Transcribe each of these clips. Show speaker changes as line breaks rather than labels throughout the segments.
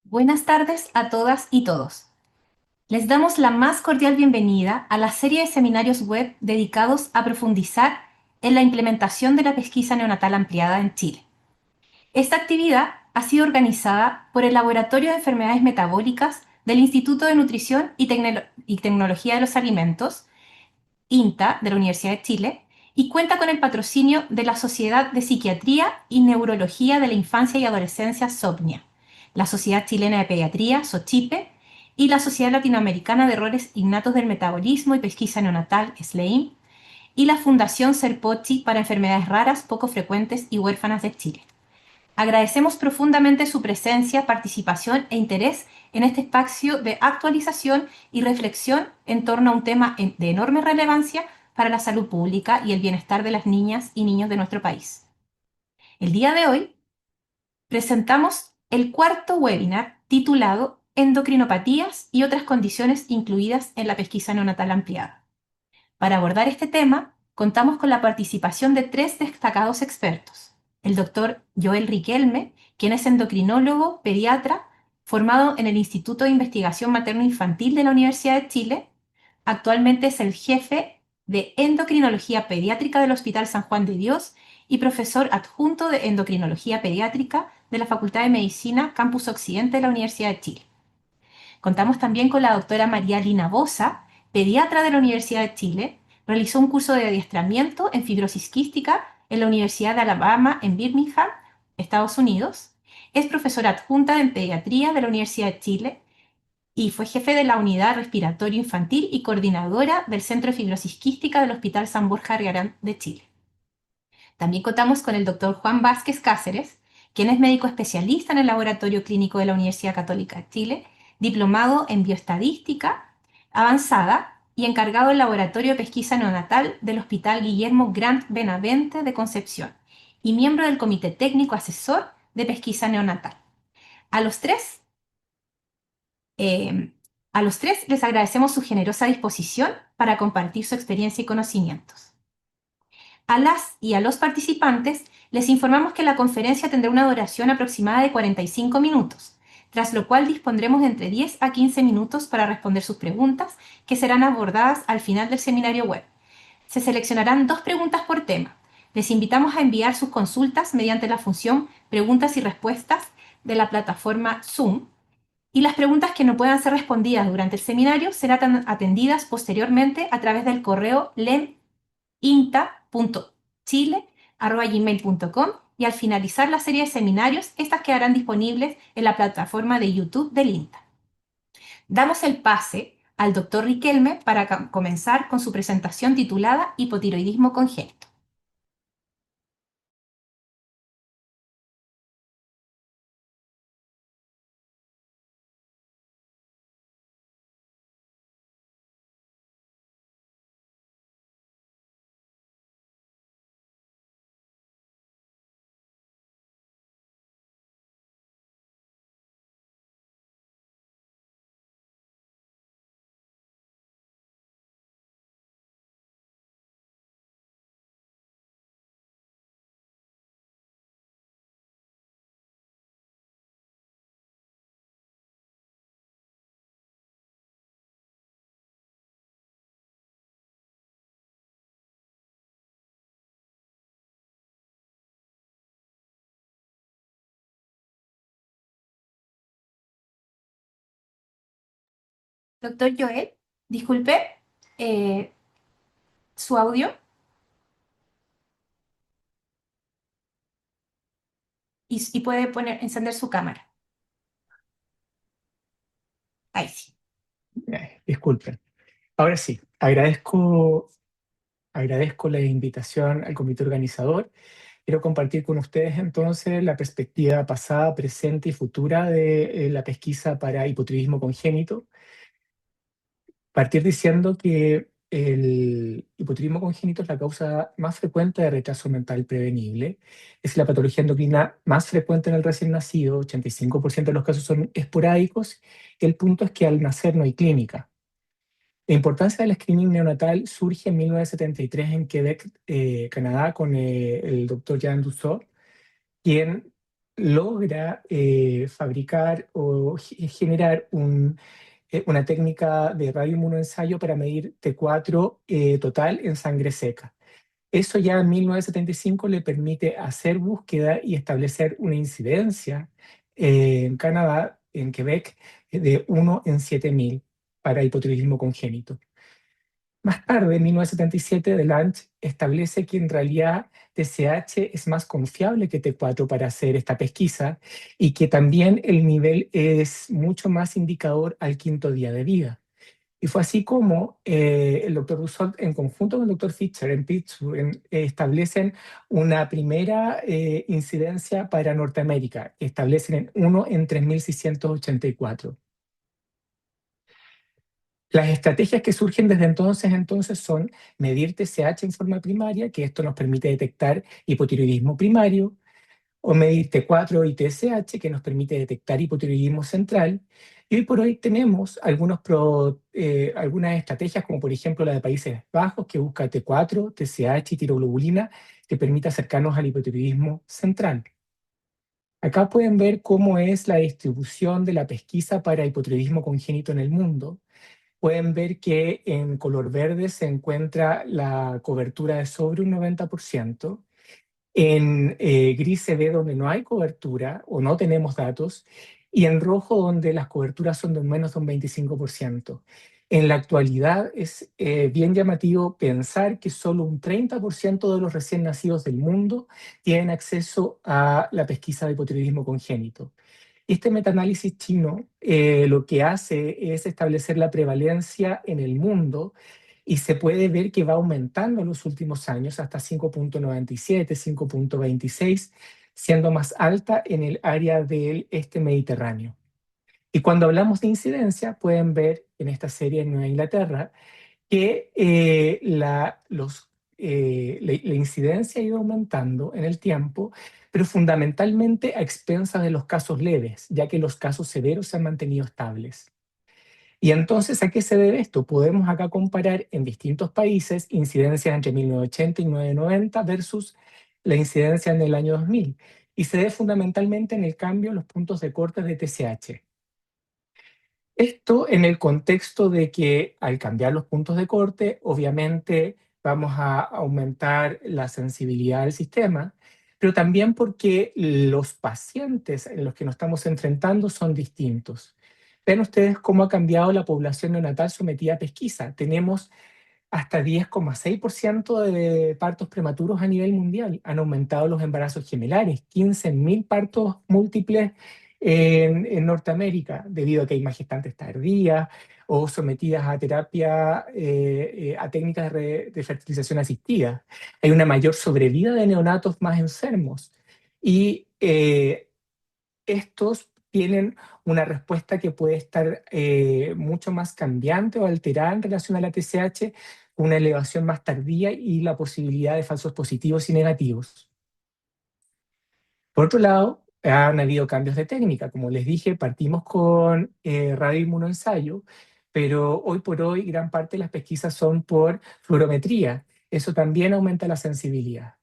Buenas tardes a todas y todos. Les damos la más cordial bienvenida a la serie de seminarios web dedicados a profundizar en la implementación de la pesquisa neonatal ampliada en Chile. Esta actividad ha sido organizada por el Laboratorio de Enfermedades Metabólicas del Instituto de Nutrición y Tecnología de los Alimentos, INTA, de la Universidad de Chile, y cuenta con el patrocinio de la Sociedad de Psiquiatría y Neurología de la Infancia y Adolescencia, SOPNIA, la Sociedad Chilena de Pediatría, SOCHIPE, y la Sociedad Latinoamericana de Errores Innatos del Metabolismo y Pesquisa Neonatal, SLAIM, y la Fundación Serpochi para Enfermedades Raras, Poco Frecuentes y Huérfanas de Chile. Agradecemos profundamente su presencia, participación e interés en este espacio de actualización y reflexión en torno a un tema de enorme relevancia para la salud pública y el bienestar de las niñas y niños de nuestro país. El día de hoy presentamos el cuarto webinar titulado Endocrinopatías y otras condiciones incluidas en la pesquisa neonatal ampliada. Para abordar este tema, contamos con la participación de tres destacados expertos. El doctor Joel Riquelme, quien es endocrinólogo pediatra formado en el Instituto de Investigación Materno-Infantil de la Universidad de Chile. Actualmente es el jefe de endocrinología pediátrica del Hospital San Juan de Dios y profesor adjunto de endocrinología pediátrica de la Facultad de Medicina Campus Occidente de la Universidad de Chile. Contamos también con la doctora María Lina Bosa, pediatra de la Universidad de Chile. Realizó un curso de adiestramiento en fibrosis quística en la Universidad de Alabama en Birmingham, Estados Unidos. Es profesora adjunta en pediatría de la Universidad de Chile y fue jefe de la unidad respiratorio infantil y coordinadora del Centro de Fibrosis Quística del Hospital San Borja Argarán de Chile. También contamos con el doctor Juan Vázquez Cáceres, quien es médico especialista en el Laboratorio Clínico de la Universidad Católica de Chile, diplomado en bioestadística avanzada y encargado del Laboratorio de Pesquisa Neonatal del Hospital Guillermo Grant Benavente de Concepción y miembro del Comité Técnico Asesor de Pesquisa Neonatal. A los tres, eh, a los tres les agradecemos su generosa disposición para compartir su experiencia y conocimientos. A las y a los participantes les informamos que la conferencia tendrá una duración aproximada de 45 minutos, tras lo cual dispondremos de entre 10 a 15 minutos para responder sus preguntas, que serán abordadas al final del seminario web. Se seleccionarán 2 preguntas por tema. Les invitamos a enviar sus consultas mediante la función Preguntas y Respuestas de la plataforma Zoom, y las preguntas que no puedan ser respondidas durante el seminario serán atendidas posteriormente a través del correo inta.chile@gmail.com, y al finalizar la serie de seminarios, estas quedarán disponibles en la plataforma de YouTube del INTA. Damos el pase al doctor Riquelme para comenzar con su presentación titulada Hipotiroidismo congénito. Doctor Joel, disculpe, eh, su audio y puede encender su cámara. Ahí sí.
Disculpen. Ahora sí, agradezco la invitación al comité organizador. Quiero compartir con ustedes entonces la perspectiva pasada, presente y futura de la pesquisa para hipotiroidismo congénito. Partir diciendo que el hipotiroidismo congénito es la causa más frecuente de retraso mental prevenible. Es la patología endocrina más frecuente en el recién nacido, 85% de los casos son esporádicos, y el punto es que al nacer no hay clínica. La importancia del screening neonatal surge en 1973 en Quebec, Canadá, con el doctor Jean Dussault, quien logra fabricar o generar una técnica de radioinmunoensayo para medir T4 total en sangre seca. Eso ya en 1975 le permite hacer búsqueda y establecer una incidencia en Canadá, en Quebec, de 1 en 7.000 para hipotiroidismo congénito. Más tarde, en 1977, DeLange establece que en realidad TSH es más confiable que T4 para hacer esta pesquisa y que también el nivel es mucho más indicador al quinto día de vida. Y fue así como el doctor Rousseau, en conjunto con el doctor Fischer en Pittsburgh, establecen una primera incidencia para Norteamérica, que establecen en 1 en 3.684. Las estrategias que surgen desde entonces son medir TSH en forma primaria, que esto nos permite detectar hipotiroidismo primario, o medir T4 y TSH, que nos permite detectar hipotiroidismo central. Y hoy por hoy tenemos algunas estrategias, como por ejemplo la de Países Bajos, que busca T4, TSH y tiroglobulina, que permite acercarnos al hipotiroidismo central. Acá pueden ver cómo es la distribución de la pesquisa para hipotiroidismo congénito en el mundo. Pueden ver que en color verde se encuentra la cobertura de sobre un 90%. En gris se ve donde no hay cobertura o no tenemos datos, y en rojo donde las coberturas son de menos de un 25%. En la actualidad es bien llamativo pensar que solo un 30% de los recién nacidos del mundo tienen acceso a la pesquisa de hipotiroidismo congénito. Este metaanálisis chino lo que hace es establecer la prevalencia en el mundo y se puede ver que va aumentando en los últimos años hasta 5.97, 5.26, siendo más alta en el área del este mediterráneo. Y cuando hablamos de incidencia, pueden ver en esta serie en Nueva Inglaterra que la incidencia ha ido aumentando en el tiempo, pero fundamentalmente a expensas de los casos leves, ya que los casos severos se han mantenido estables. Y entonces, ¿a qué se debe esto? Podemos acá comparar en distintos países incidencias entre 1980 y 1990 versus la incidencia en el año 2000. Y se debe fundamentalmente en el cambio en los puntos de corte de TSH. Esto en el contexto de que al cambiar los puntos de corte, obviamente vamos a aumentar la sensibilidad del sistema, pero también porque los pacientes en los que nos estamos enfrentando son distintos. Ven ustedes cómo ha cambiado la población neonatal sometida a pesquisa. Tenemos hasta 10,6% de partos prematuros a nivel mundial. Han aumentado los embarazos gemelares, 15.000 partos múltiples en Norteamérica, debido a que hay más gestantes tardías o sometidas a terapia, a técnicas de fertilización asistida. Hay una mayor sobrevida de neonatos más enfermos. Y estos tienen una respuesta que puede estar mucho más cambiante o alterada en relación a la TSH, una elevación más tardía y la posibilidad de falsos positivos y negativos. Por otro lado, han habido cambios de técnica. Como les dije, partimos con radioinmunoensayo, pero hoy por hoy gran parte de las pesquisas son por fluorometría. Eso también aumenta la sensibilidad.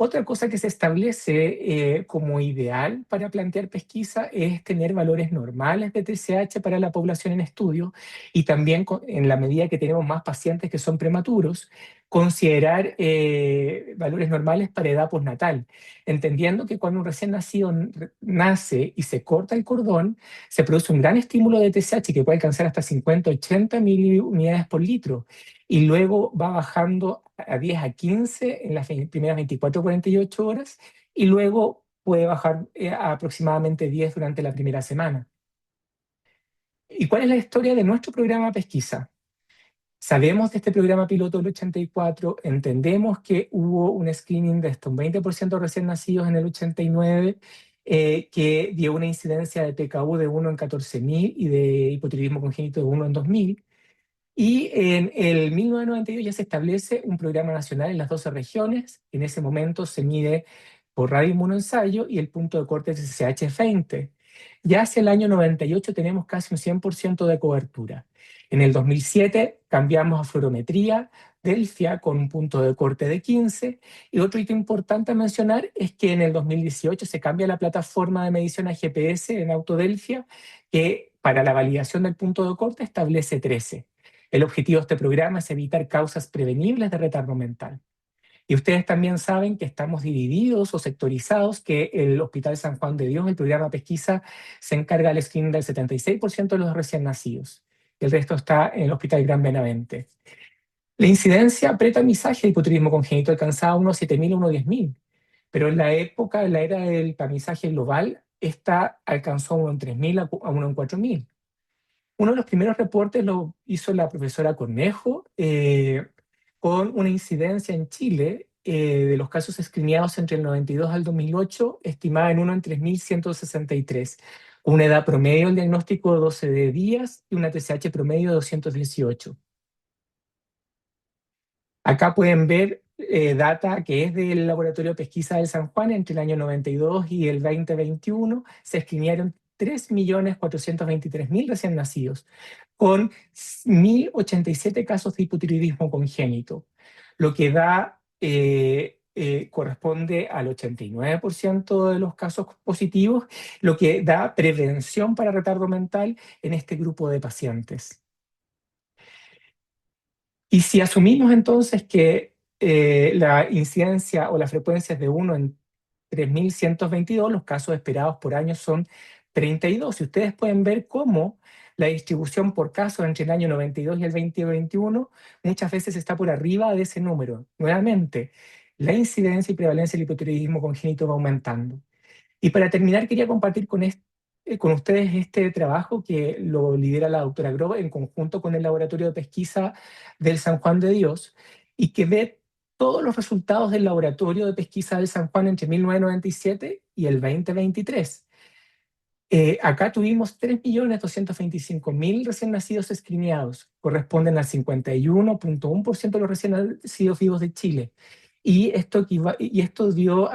Otra cosa que se establece como ideal para plantear pesquisa es tener valores normales de TSH para la población en estudio, y también en la medida que tenemos más pacientes que son prematuros, considerar valores normales para edad postnatal, entendiendo que cuando un recién nacido nace y se corta el cordón, se produce un gran estímulo de TSH que puede alcanzar hasta 50, 80 miliunidades por litro, y luego va bajando a 10 a 15 en las primeras 24 o 48 horas, y luego puede bajar a aproximadamente 10 durante la primera semana. ¿Y cuál es la historia de nuestro programa de pesquisa? Sabemos de este programa piloto del 84, entendemos que hubo un screening de hasta un 20% de recién nacidos en el 89, que dio una incidencia de PKU de 1 en 14.000 y de hipotiroidismo congénito de 1 en 2.000. Y en el 1992 ya se establece un programa nacional en las 12 regiones. En ese momento se mide por radioinmunoensayo y el punto de corte es SH20. Ya hacia el año 98 tenemos casi un 100% de cobertura. En el 2007 cambiamos a fluorometría Delfia con un punto de corte de 15. Y otro hito importante a mencionar es que en el 2018 se cambia la plataforma de medición a GPS en Autodelfia, que para la validación del punto de corte establece 13. El objetivo de este programa es evitar causas prevenibles de retardo mental. Y ustedes también saben que estamos divididos o sectorizados, que el Hospital San Juan de Dios, el programa pesquisa, se encarga del screening del 76% de los recién nacidos. El resto está en el Hospital Gran Benavente. La incidencia pretamizaje de hipotiroidismo congénito alcanzaba unos 7.000 a unos 10.000, pero en la época, en la era del tamizaje global, esta alcanzó uno en 3.000 a uno en 4.000. Uno de los primeros reportes lo hizo la profesora Cornejo, con una incidencia en Chile de los casos escrineados entre el 92 al 2008, estimada en 1 en 3.163, con una edad promedio del diagnóstico de 12 días y una TSH promedio de 218. Acá pueden ver data que es del Laboratorio de Pesquisa del San Juan. Entre el año 92 y el 2021 se escrinearon 3.423.000 recién nacidos, con 1.087 casos de hipotiroidismo congénito, lo que corresponde al 89% de los casos positivos, lo que da prevención para retardo mental en este grupo de pacientes. Y si asumimos entonces que la incidencia o la frecuencia es de 1 en 3.122, los casos esperados por año son 32. Y ustedes pueden ver cómo la distribución por casos entre el año 92 y el 2021 muchas veces está por arriba de ese número. Nuevamente, la incidencia y prevalencia del hipotiroidismo congénito va aumentando. Y para terminar, quería compartir con ustedes este trabajo que lo lidera la doctora Grove en conjunto con el Laboratorio de Pesquisa del San Juan de Dios, y que ve todos los resultados del Laboratorio de Pesquisa del San Juan entre 1997 y el 2023. Acá tuvimos 3.225.000 recién nacidos escrineados, corresponden al 51.1% de los recién nacidos vivos de Chile. Y esto dio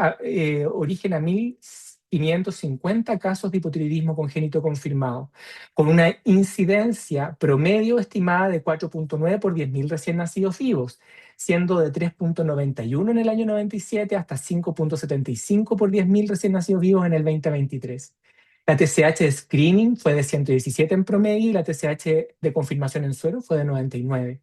origen a 1.550 casos de hipotiroidismo congénito confirmado, con una incidencia promedio estimada de 4.9 por 10.000 recién nacidos vivos, siendo de 3.91 en el año 97 hasta 5.75 por 10.000 recién nacidos vivos en el 2023. La TSH de screening fue de 117 en promedio y la TSH de confirmación en suero fue de 99.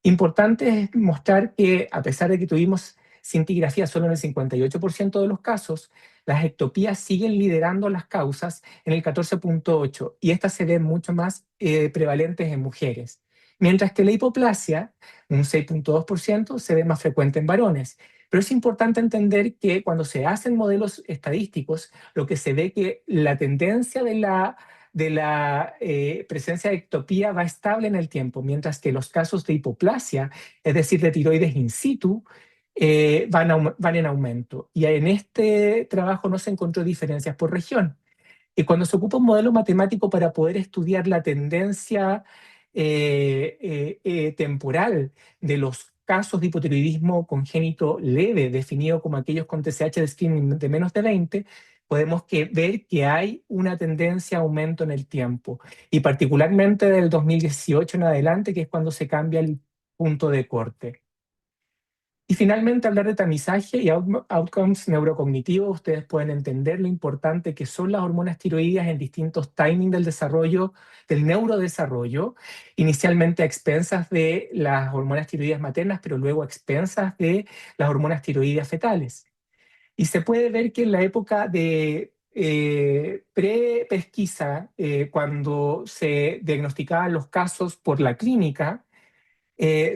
Importante es mostrar que, a pesar de que tuvimos scintigrafía solo en el 58% de los casos, las ectopías siguen liderando las causas en el 14.8%, y estas se ven mucho más prevalentes en mujeres. Mientras que la hipoplasia, un 6.2%, se ve más frecuente en varones. Pero es importante entender que cuando se hacen modelos estadísticos, lo que se ve que la tendencia de la presencia de ectopía va estable en el tiempo, mientras que los casos de hipoplasia, es decir, de tiroides in situ, van en aumento. Y en este trabajo no se encontró diferencias por región. Y cuando se ocupa un modelo matemático para poder estudiar la tendencia temporal de los casos de hipotiroidismo congénito leve, definido como aquellos con TSH de screening de menos de 20, podemos ver que hay una tendencia a aumento en el tiempo, y particularmente del 2018 en adelante, que es cuando se cambia el punto de corte. Y finalmente, hablar de tamizaje y outcomes neurocognitivos. Ustedes pueden entender lo importante que son las hormonas tiroideas en distintos timings del desarrollo, del neurodesarrollo, inicialmente a expensas de las hormonas tiroideas maternas, pero luego a expensas de las hormonas tiroideas fetales. Y se puede ver que en la época de pre-pesquisa, cuando se diagnosticaban los casos por la clínica,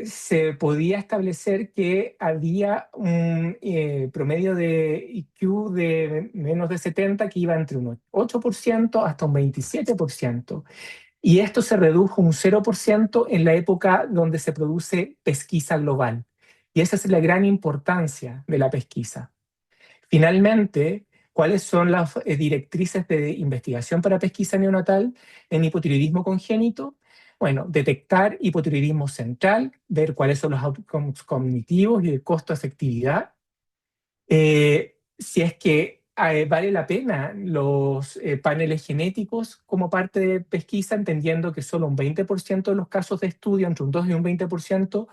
se podía establecer que había un promedio de IQ de menos de 70 que iba entre un 8% hasta un 27%. Y esto se redujo un 0% en la época donde se produce pesquisa global. Y esa es la gran importancia de la pesquisa. Finalmente, ¿cuáles son las directrices de investigación para pesquisa neonatal en hipotiroidismo congénito? Bueno, detectar hipotiroidismo central, ver cuáles son los outcomes cognitivos y el costo-efectividad. Si es que vale la pena los paneles genéticos como parte de pesquisa, entendiendo que solo un 20% de los casos de estudio, entre un 2 y un 20%,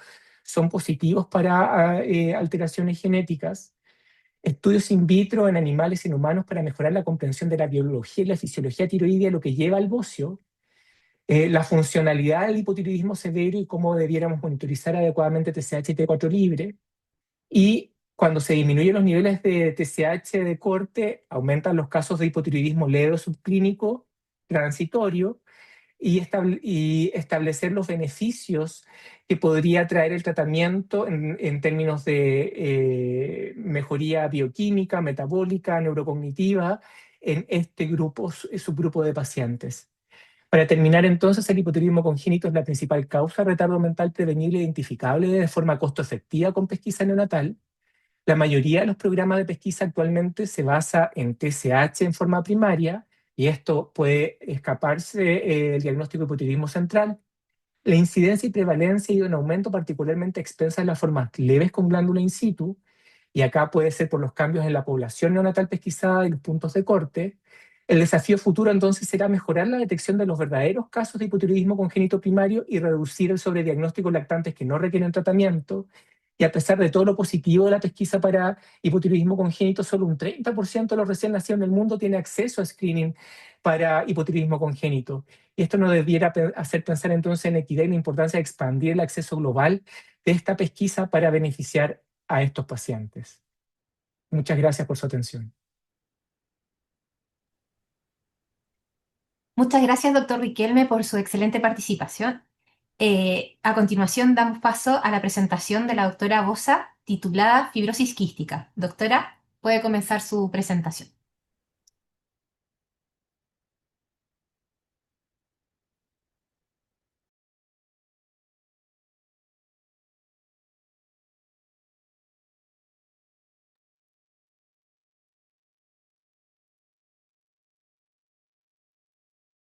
son positivos para alteraciones genéticas. Estudios in vitro en animales y en humanos para mejorar la comprensión de la biología y la fisiología tiroidea, lo que lleva al bocio, la funcionalidad del hipotiroidismo severo y cómo debiéramos monitorizar adecuadamente TSH y T4 libre. Y cuando se disminuyen los niveles de TSH de corte, aumentan los casos de hipotiroidismo leve o subclínico transitorio, y establecer los beneficios que podría traer el tratamiento en términos de mejoría bioquímica, metabólica, neurocognitiva en este grupo, subgrupo de pacientes. Para terminar, entonces, el hipotiroidismo congénito es la principal causa de retardo mental prevenible e identificable de forma costo efectiva con pesquisa neonatal. La mayoría de los programas de pesquisa actualmente se basa en TSH en forma primaria, y esto puede escaparse el diagnóstico de hipotiroidismo central. La incidencia y prevalencia ha ido en aumento, particularmente expensa en las formas leves con glándula in situ, y acá puede ser por los cambios en la población neonatal pesquisada y los puntos de corte. El desafío futuro entonces será mejorar la detección de los verdaderos casos de hipotiroidismo congénito primario y reducir el sobrediagnóstico en lactantes que no requieren tratamiento. Y a pesar de todo lo positivo de la pesquisa para hipotiroidismo congénito, solo un 30% de los recién nacidos en el mundo tiene acceso a screening para hipotiroidismo congénito. Y esto nos debiera hacer pensar entonces en equidad y la importancia de expandir el acceso global de esta pesquisa para beneficiar a estos pacientes. Muchas gracias por su atención.
Muchas gracias, doctor Riquelme, por su excelente participación. A continuación, damos paso a la presentación de la doctora Bosa, titulada Fibrosis quística. Doctora, puede comenzar su presentación.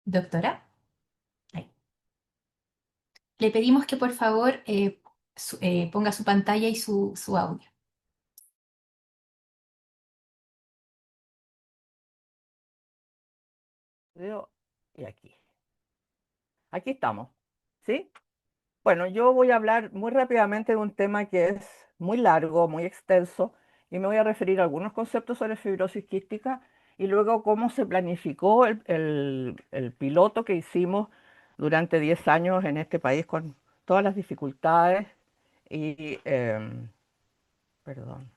Doctora, ahí. Le pedimos que por favor ponga su pantalla y su audio.
Veo, y aquí. Aquí estamos. ¿Sí? Bueno, yo voy a hablar muy rápidamente de un tema que es muy largo, muy extenso, y me voy a referir a algunos conceptos sobre fibrosis quística y luego cómo se planificó el piloto que hicimos durante 10 años en este país con todas las dificultades y, perdón,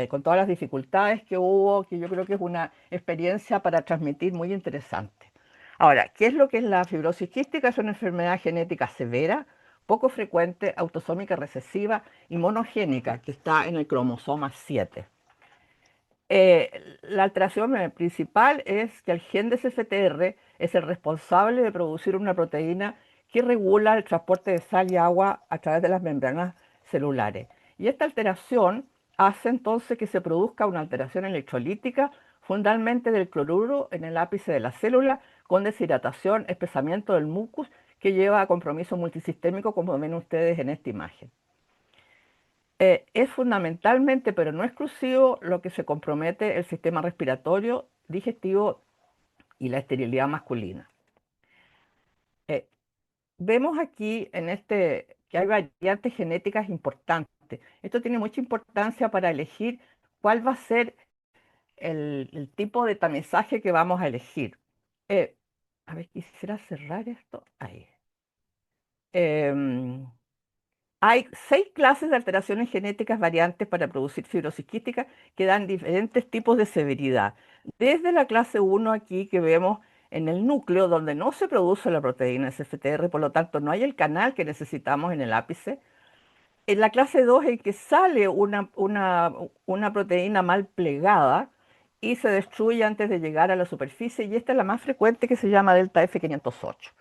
con todas las dificultades que hubo, que yo creo que es una experiencia para transmitir muy interesante. Ahora, ¿qué es lo que es la fibrosis quística? Es una enfermedad genética severa, poco frecuente, autosómica recesiva y monogénica, que está en el cromosoma 7. La alteración principal es que el gen de CFTR es el responsable de producir una proteína que regula el transporte de sal y agua a través de las membranas celulares. Y esta alteración hace entonces que se produzca una alteración electrolítica, fundamentalmente del cloruro en el ápice de la célula, con deshidratación, espesamiento del mucus, que lleva a compromiso multisistémico, como ven ustedes en esta imagen. Es fundamentalmente, pero no exclusivo, lo que se compromete el sistema respiratorio, digestivo y la esterilidad masculina. Eh, Vemos aquí en este que hay variantes genéticas importantes. Esto tiene mucha importancia para elegir cuál va a ser el tipo de tamizaje que vamos a elegir. Eh, a ver, quisiera cerrar esto. Ahí. Em, Hay 6 clases de alteraciones genéticas variantes para producir fibrosis quística que dan diferentes tipos de severidad. Desde la clase 1 aquí que vemos en el núcleo donde no se produce la proteína SFTR, por lo tanto no hay el canal que necesitamos en el ápice. En la clase 2 en que sale una proteína mal plegada y se destruye antes de llegar a la superficie, y esta es la más frecuente, que se llama delta F508.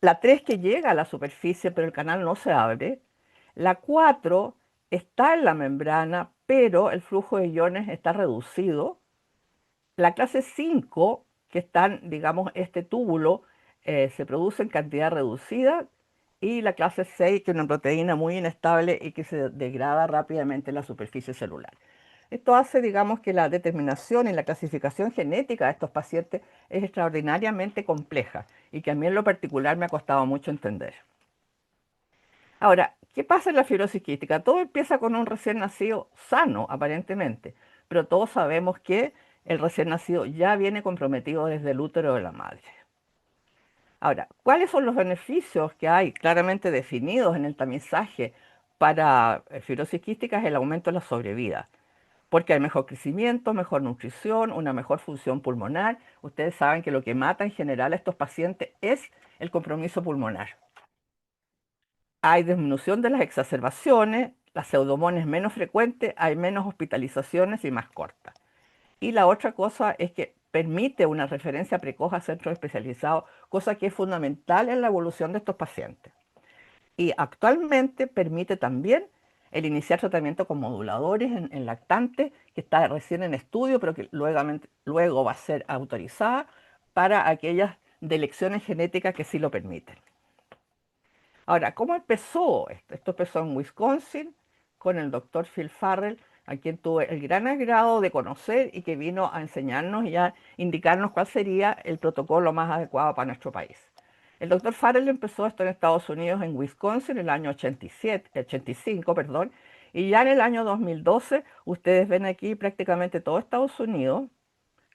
La 3 que llega a la superficie pero el canal no se abre. La 4 está en la membrana, pero el flujo de iones está reducido. La clase 5, que están, digamos, este túbulo, se produce en cantidad reducida. Y la clase 6, que es una proteína muy inestable y que se degrada rápidamente en la superficie celular. Esto hace, digamos, que la determinación y la clasificación genética de estos pacientes es extraordinariamente compleja y que a mí en lo particular me ha costado mucho entender. Ahora, ¿qué pasa en la fibrosis quística? Todo empieza con un recién nacido sano, aparentemente, pero todos sabemos que el recién nacido ya viene comprometido desde el útero de la madre. Ahora, ¿cuáles son los beneficios que hay claramente definidos en el tamizaje para fibrosis quística? Es el aumento de la sobrevida, porque hay mejor crecimiento, mejor nutrición, una mejor función pulmonar. Ustedes saben que lo que mata en general a estos pacientes es el compromiso pulmonar. Hay disminución de las exacerbaciones, la pseudomonas es menos frecuente, hay menos hospitalizaciones y más cortas. Y la otra cosa es que permite una referencia precoz a centros especializados, cosa que es fundamental en la evolución de estos pacientes. Y actualmente permite también el iniciar tratamiento con moduladores en lactantes, que está recién en estudio, pero que luego va a ser autorizada para aquellas de elecciones genéticas que sí lo permiten. Ahora, ¿cómo empezó esto? Esto empezó en Wisconsin con el doctor Phil Farrell, a quien tuve el gran agrado de conocer y que vino a enseñarnos y a indicarnos cuál sería el protocolo más adecuado para nuestro país. El doctor Farrell empezó esto en Estados Unidos, en Wisconsin, en el año 85, perdón, y ya en el año 2012, ustedes ven aquí prácticamente todo Estados Unidos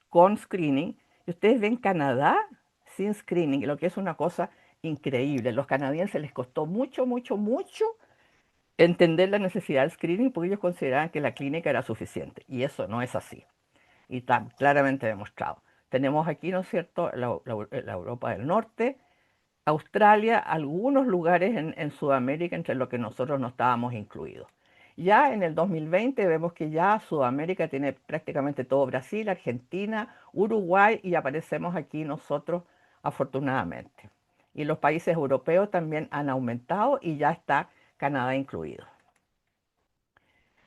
con screening, y ustedes ven Canadá sin screening, lo que es una cosa increíble. Los canadienses les costó mucho, mucho, mucho entender la necesidad del screening porque ellos consideraban que la clínica era suficiente, y eso no es así, y está claramente demostrado. Tenemos aquí, ¿no es cierto?, la Europa del Norte, Australia, algunos lugares en Sudamérica entre los que nosotros no estábamos incluidos. Ya en el 2020 vemos que ya Sudamérica tiene prácticamente todo Brasil, Argentina, Uruguay y aparecemos aquí nosotros afortunadamente. Y los países europeos también han aumentado y ya está Canadá incluido.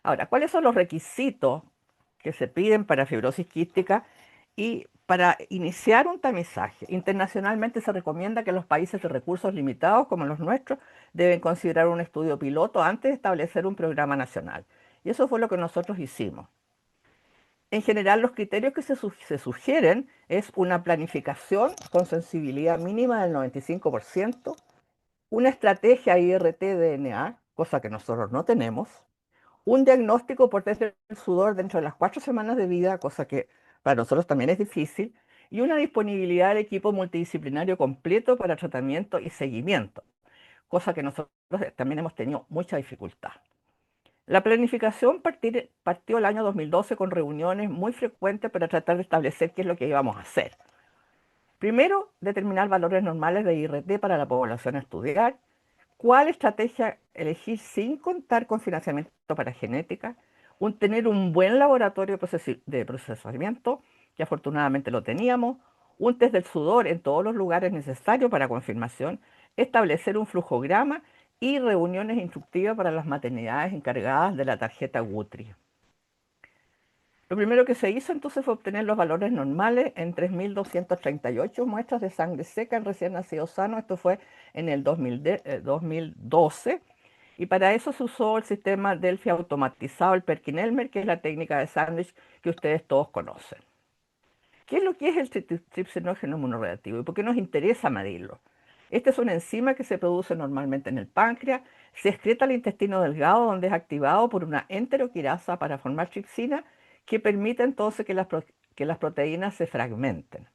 Ahora, ¿cuáles son los requisitos que se piden para fibrosis quística y para iniciar un tamizaje? Internacionalmente se recomienda que los países de recursos limitados, como los nuestros, deben considerar un estudio piloto antes de establecer un programa nacional. Y eso fue lo que nosotros hicimos. En general, los criterios que se sugieren es una planificación con sensibilidad mínima del 95%, una estrategia IRT-DNA, cosa que nosotros no tenemos, un diagnóstico por test del sudor dentro de las 4 semanas de vida, cosa que para nosotros también es difícil, y una disponibilidad del equipo multidisciplinario completo para tratamiento y seguimiento, cosa que nosotros también hemos tenido mucha dificultad. La planificación partió el año 2012 con reuniones muy frecuentes para tratar de establecer qué es lo que íbamos a hacer. Primero, determinar valores normales de IRT para la población a estudiar, cuál estrategia elegir sin contar con financiamiento para genética, tener un buen laboratorio de procesamiento, que afortunadamente lo teníamos, un test del sudor en todos los lugares necesarios para confirmación, establecer un flujograma y reuniones instructivas para las maternidades encargadas de la tarjeta Guthrie. Lo primero que se hizo entonces fue obtener los valores normales en 3.238 muestras de sangre seca en recién nacidos sanos. Esto fue en el 2012. Y para eso se usó el sistema Delphi automatizado, el Perkin-Elmer, que es la técnica de sándwich que ustedes todos conocen. ¿Qué es lo que es el tripsinógeno inmunoreactivo y por qué nos interesa medirlo? Esta es una enzima que se produce normalmente en el páncreas, se excreta al intestino delgado donde es activado por una enteroquirasa para formar tripsina que permite entonces que las proteínas se fragmenten.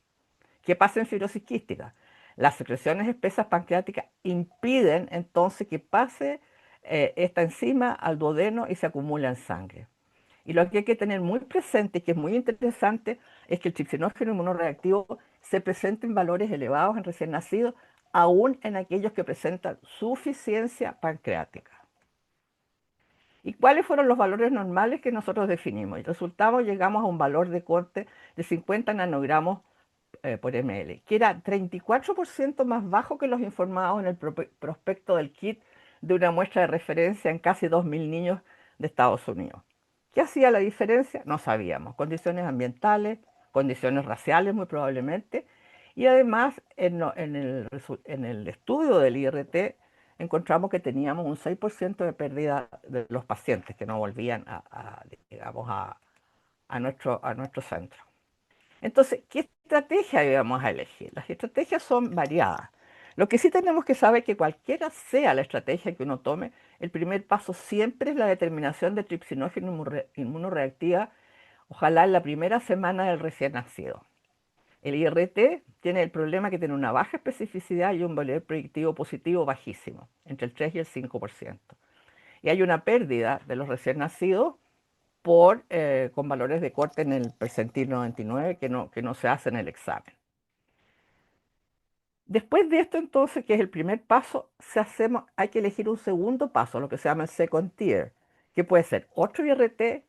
¿Qué pasa en fibrosis quística? Las secreciones espesas pancreáticas impiden entonces que pase esta enzima al duodeno y se acumula en sangre. Y lo que hay que tener muy presente, que es muy interesante, es que el tripsinógeno inmunoreactivo se presenta en valores elevados en recién nacidos, aún en aquellos que presentan suficiencia pancreática. ¿Y cuáles fueron los valores normales que nosotros definimos? El resultado, llegamos a un valor de corte de 50 nanogramos por ml, que era 34% más bajo que los informados en el prospecto del kit de una muestra de referencia en casi 2.000 niños de Estados Unidos. ¿Qué hacía la diferencia? No sabíamos. Condiciones ambientales, condiciones raciales muy probablemente, y además en el estudio del IRT encontramos que teníamos un 6% de pérdida de los pacientes que no volvían digamos, a nuestro centro. Entonces, ¿qué estrategia íbamos a elegir? Las estrategias son variadas. Lo que sí tenemos que saber es que cualquiera sea la estrategia que uno tome, el primer paso siempre es la determinación de tripsinógeno inmunoreactiva, ojalá en la primera semana del recién nacido. El IRT tiene el problema que tiene una baja especificidad y un valor predictivo positivo bajísimo, entre el 3 y el 5%. Y hay una pérdida de los recién nacidos con valores de corte en el percentil 99 que no se hace en el examen. Después de esto, entonces, que es el primer paso, hay que elegir un segundo paso, lo que se llama el second tier, que puede ser otro IRT,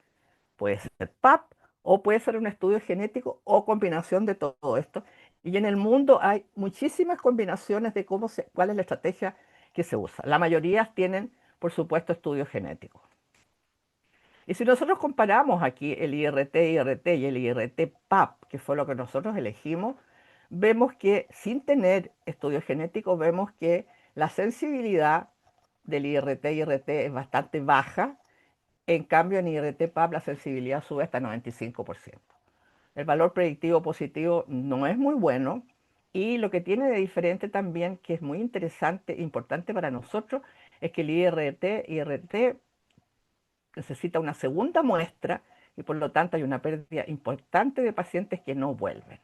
puede ser PAP, o puede ser un estudio genético o combinación de todo esto. Y en el mundo hay muchísimas combinaciones de cuál es la estrategia que se usa. La mayoría tienen, por supuesto, estudios genéticos. Y si nosotros comparamos aquí el IRT y el IRT-PAP, que fue lo que nosotros elegimos, vemos que sin tener estudios genéticos, vemos que la sensibilidad del IRT-IRT es bastante baja. En cambio, en IRT-PAP la sensibilidad sube hasta 95%. El valor predictivo positivo no es muy bueno. Y lo que tiene de diferente también, que es muy interesante, importante para nosotros, es que el IRT necesita una segunda muestra y por lo tanto hay una pérdida importante de pacientes que no vuelven.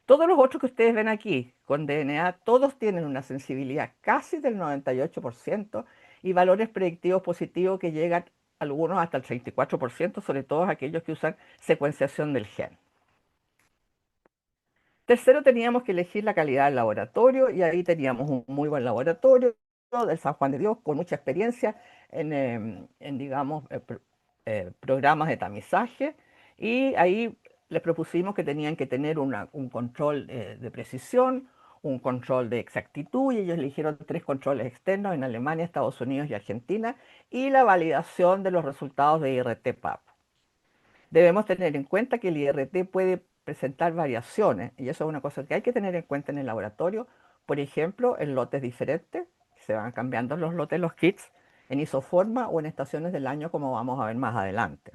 Todos los otros que ustedes ven aquí con DNA, todos tienen una sensibilidad casi del 98% y valores predictivos positivos que llegan algunos hasta el 34%, sobre todo aquellos que usan secuenciación del gen. Tercero, teníamos que elegir la calidad del laboratorio y ahí teníamos un muy buen laboratorio del San Juan de Dios con mucha experiencia en digamos, programas de tamizaje y ahí les propusimos que tenían que tener un control de precisión, un control de exactitud y ellos eligieron 3 controles externos en Alemania, Estados Unidos y Argentina y la validación de los resultados de IRT-PAP. Debemos tener en cuenta que el IRT puede presentar variaciones y eso es una cosa que hay que tener en cuenta en el laboratorio. Por ejemplo, en lotes diferentes, se van cambiando los lotes, los kits, en isoforma o en estaciones del año como vamos a ver más adelante.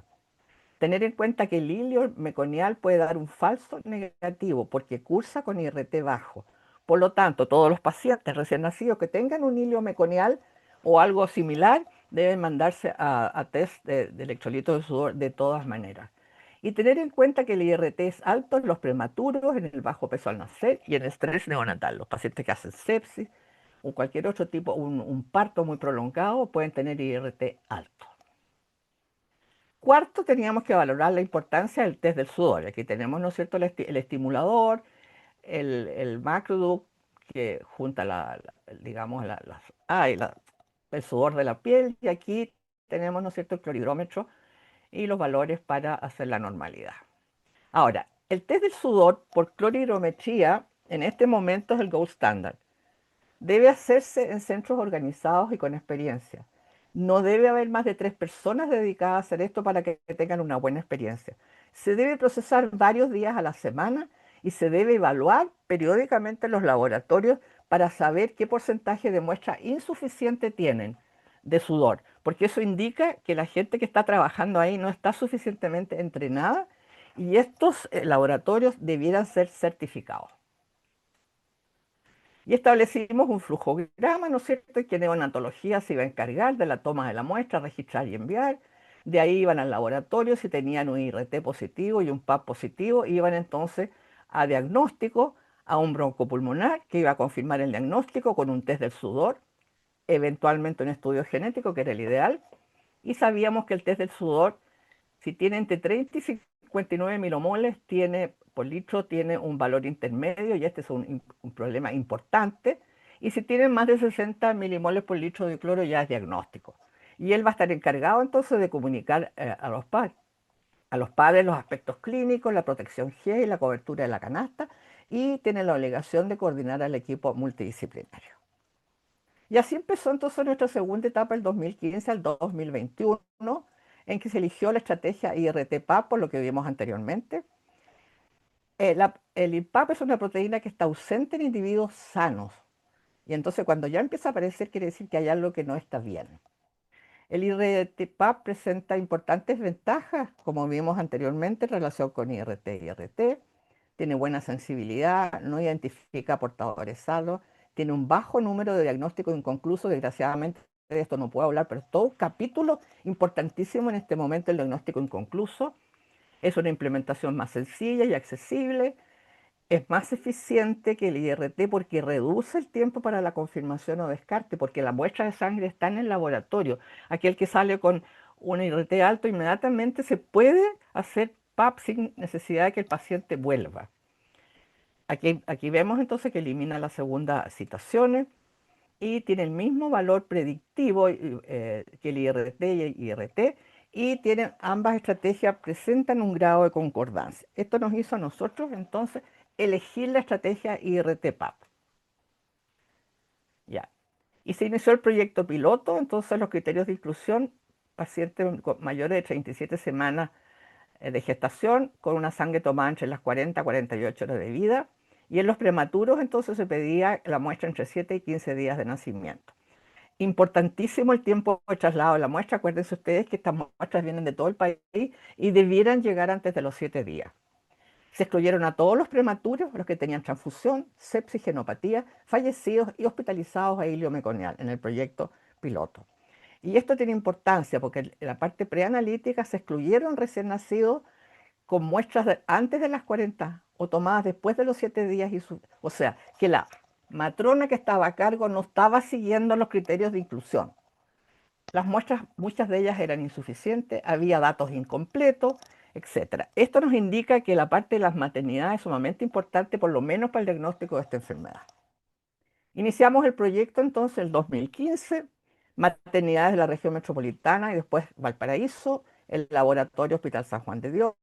Tener en cuenta que el hilio meconial puede dar un falso negativo porque cursa con IRT bajo. Por lo tanto, todos los pacientes recién nacidos que tengan un hilio meconial o algo similar deben mandarse a test de electrolitos de sudor de todas maneras. Y tener en cuenta que el IRT es alto en los prematuros, en el bajo peso al nacer y en el estrés neonatal. Los pacientes que hacen sepsis o cualquier otro tipo, un parto muy prolongado, pueden tener IRT alto. Cuarto, teníamos que valorar la importancia del test del sudor. Aquí tenemos, ¿no es cierto?, el estimulador, el macroduct que junta digamos, el sudor de la piel y aquí tenemos, ¿no es cierto?, el clorhidrómetro y los valores para hacer la normalidad. Ahora, el test del sudor por clorhidrometría en este momento es el gold standard. Debe hacerse en centros organizados y con experiencia. No debe haber más de 3 personas dedicadas a hacer esto para que tengan una buena experiencia. Se debe procesar varios días a la semana y se debe evaluar periódicamente en los laboratorios para saber qué porcentaje de muestra insuficiente tienen de sudor, porque eso indica que la gente que está trabajando ahí no está suficientemente entrenada y estos laboratorios debieran ser certificados. Y establecimos un flujograma, ¿no es cierto?, y que neonatología se iba a encargar de la toma de la muestra, registrar y enviar. De ahí iban al laboratorio, si tenían un IRT positivo y un PAP positivo, iban entonces a diagnóstico, a un broncopulmonar que iba a confirmar el diagnóstico con un test del sudor, eventualmente un estudio genético, que era el ideal, y sabíamos que el test del sudor, si tiene entre 30 y 59 milomoles por litro, tiene un valor intermedio y este es un problema importante. Y si tienen más de 60 milimoles por litro de cloro ya es diagnóstico. Y él va a estar encargado entonces de comunicar a los padres los aspectos clínicos, la protección G y la cobertura de la canasta y tiene la obligación de coordinar al equipo multidisciplinario. Y así empezó entonces nuestra segunda etapa, el 2015 al 2021, en que se eligió la estrategia IRT-PAP, por lo que vimos anteriormente. El IPAP es una proteína que está ausente en individuos sanos. Y entonces cuando ya empieza a aparecer, quiere decir que hay algo que no está bien. El IRT-PAP presenta importantes ventajas, como vimos anteriormente, en relación con IRT. Tiene buena sensibilidad, no identifica portadores sanos, tiene un bajo número de diagnósticos inconclusos. Desgraciadamente de esto no puedo hablar, pero es todo un capítulo importantísimo en este momento el diagnóstico inconcluso. Es una implementación más sencilla y accesible. Es más eficiente que el IRT porque reduce el tiempo para la confirmación o descarte, porque la muestra de sangre está en el laboratorio. Aquel que sale con un IRT alto, inmediatamente se puede hacer PAP sin necesidad de que el paciente vuelva. Aquí vemos entonces que elimina las segundas citaciones y tiene el mismo valor predictivo que el IRT y el IRT, y tienen, ambas estrategias presentan un grado de concordancia. Esto nos hizo a nosotros entonces elegir la estrategia IRT-PAP. Ya. Y se inició el proyecto piloto. Entonces los criterios de inclusión: pacientes mayores de 37 semanas de gestación, con una sangre tomada entre las 40 y 48 horas de vida. Y en los prematuros entonces se pedía la muestra entre 7 y 15 días de nacimiento. Importantísimo el tiempo de traslado de la muestra. Acuérdense ustedes que estas muestras vienen de todo el país y debieran llegar antes de los 7 días. Se excluyeron a todos los prematuros, los que tenían transfusión, sepsis, genopatía, fallecidos y hospitalizados a hilio meconial en el proyecto piloto. Y esto tiene importancia porque en la parte preanalítica se excluyeron recién nacidos con muestras antes de las 40 o tomadas después de los 7 días. O sea, que la matrona que estaba a cargo no estaba siguiendo los criterios de inclusión. Las muestras, muchas de ellas eran insuficientes, había datos incompletos, etc. Esto nos indica que la parte de las maternidades es sumamente importante, por lo menos para el diagnóstico de esta enfermedad. Iniciamos el proyecto entonces en el 2015, maternidades de la región metropolitana y después Valparaíso, el laboratorio Hospital San Juan de Dios,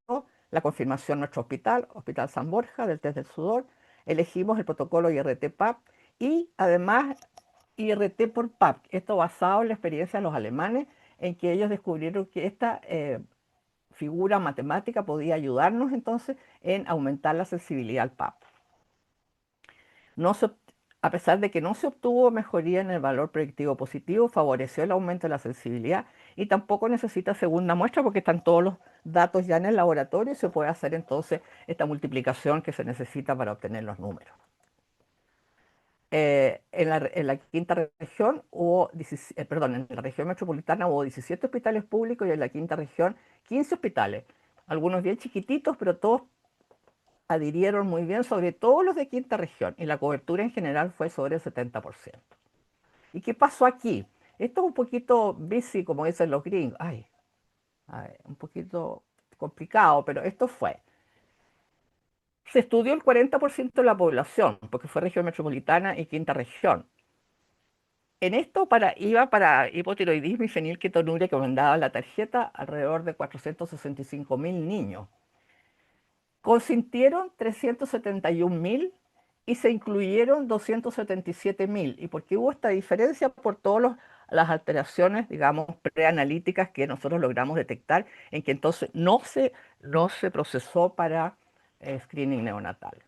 la confirmación nuestro hospital, Hospital San Borja, del test del sudor. Elegimos el protocolo IRT-PAP y además IRT por PAP. Esto basado en la experiencia de los alemanes, en que ellos descubrieron que esta figura matemática podía ayudarnos entonces en aumentar la sensibilidad al PAP. No se, a pesar de que no se obtuvo mejoría en el valor predictivo positivo, favoreció el aumento de la sensibilidad y tampoco necesita segunda muestra porque están todos los datos ya en el laboratorio y se puede hacer entonces esta multiplicación que se necesita para obtener los números. En la quinta región en la región metropolitana hubo 17 hospitales públicos y en la quinta región 15 hospitales, algunos bien chiquititos, pero todos adhirieron muy bien, sobre todo los de quinta región, y la cobertura en general fue sobre el 70%. ¿Y qué pasó aquí? Esto es un poquito busy, como dicen los gringos. Ay, un poquito complicado, pero esto fue. Se estudió el 40% de la población, porque fue región metropolitana y quinta región. En esto iba para hipotiroidismo y fenilketonuria, que mandaba la tarjeta, alrededor de 465.000 niños. Consintieron 371.000 y se incluyeron 277.000. ¿Y por qué hubo esta diferencia? Por todas las alteraciones, digamos, preanalíticas que nosotros logramos detectar, en que entonces no se procesó para screening neonatal.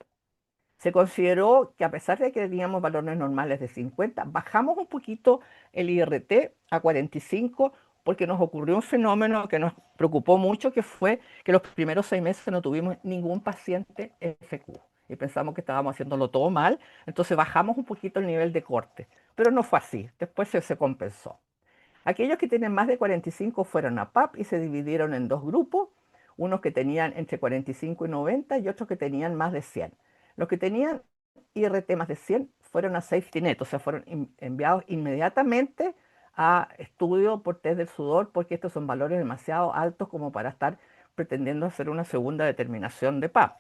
Se consideró que a pesar de que teníamos valores normales de 50, bajamos un poquito el IRT a 45 porque nos ocurrió un fenómeno que nos preocupó mucho, que fue que los primeros 6 meses no tuvimos ningún paciente FQ y pensamos que estábamos haciéndolo todo mal, entonces bajamos un poquito el nivel de corte, pero no fue así, después se compensó. Aquellos que tienen más de 45 fueron a PAP y se dividieron en dos grupos, unos que tenían entre 45 y 90 y otros que tenían más de 100. Los que tenían IRT más de 100 fueron a Safety Net, o sea, fueron enviados inmediatamente a estudio por test del sudor, porque estos son valores demasiado altos como para estar pretendiendo hacer una segunda determinación de PAP.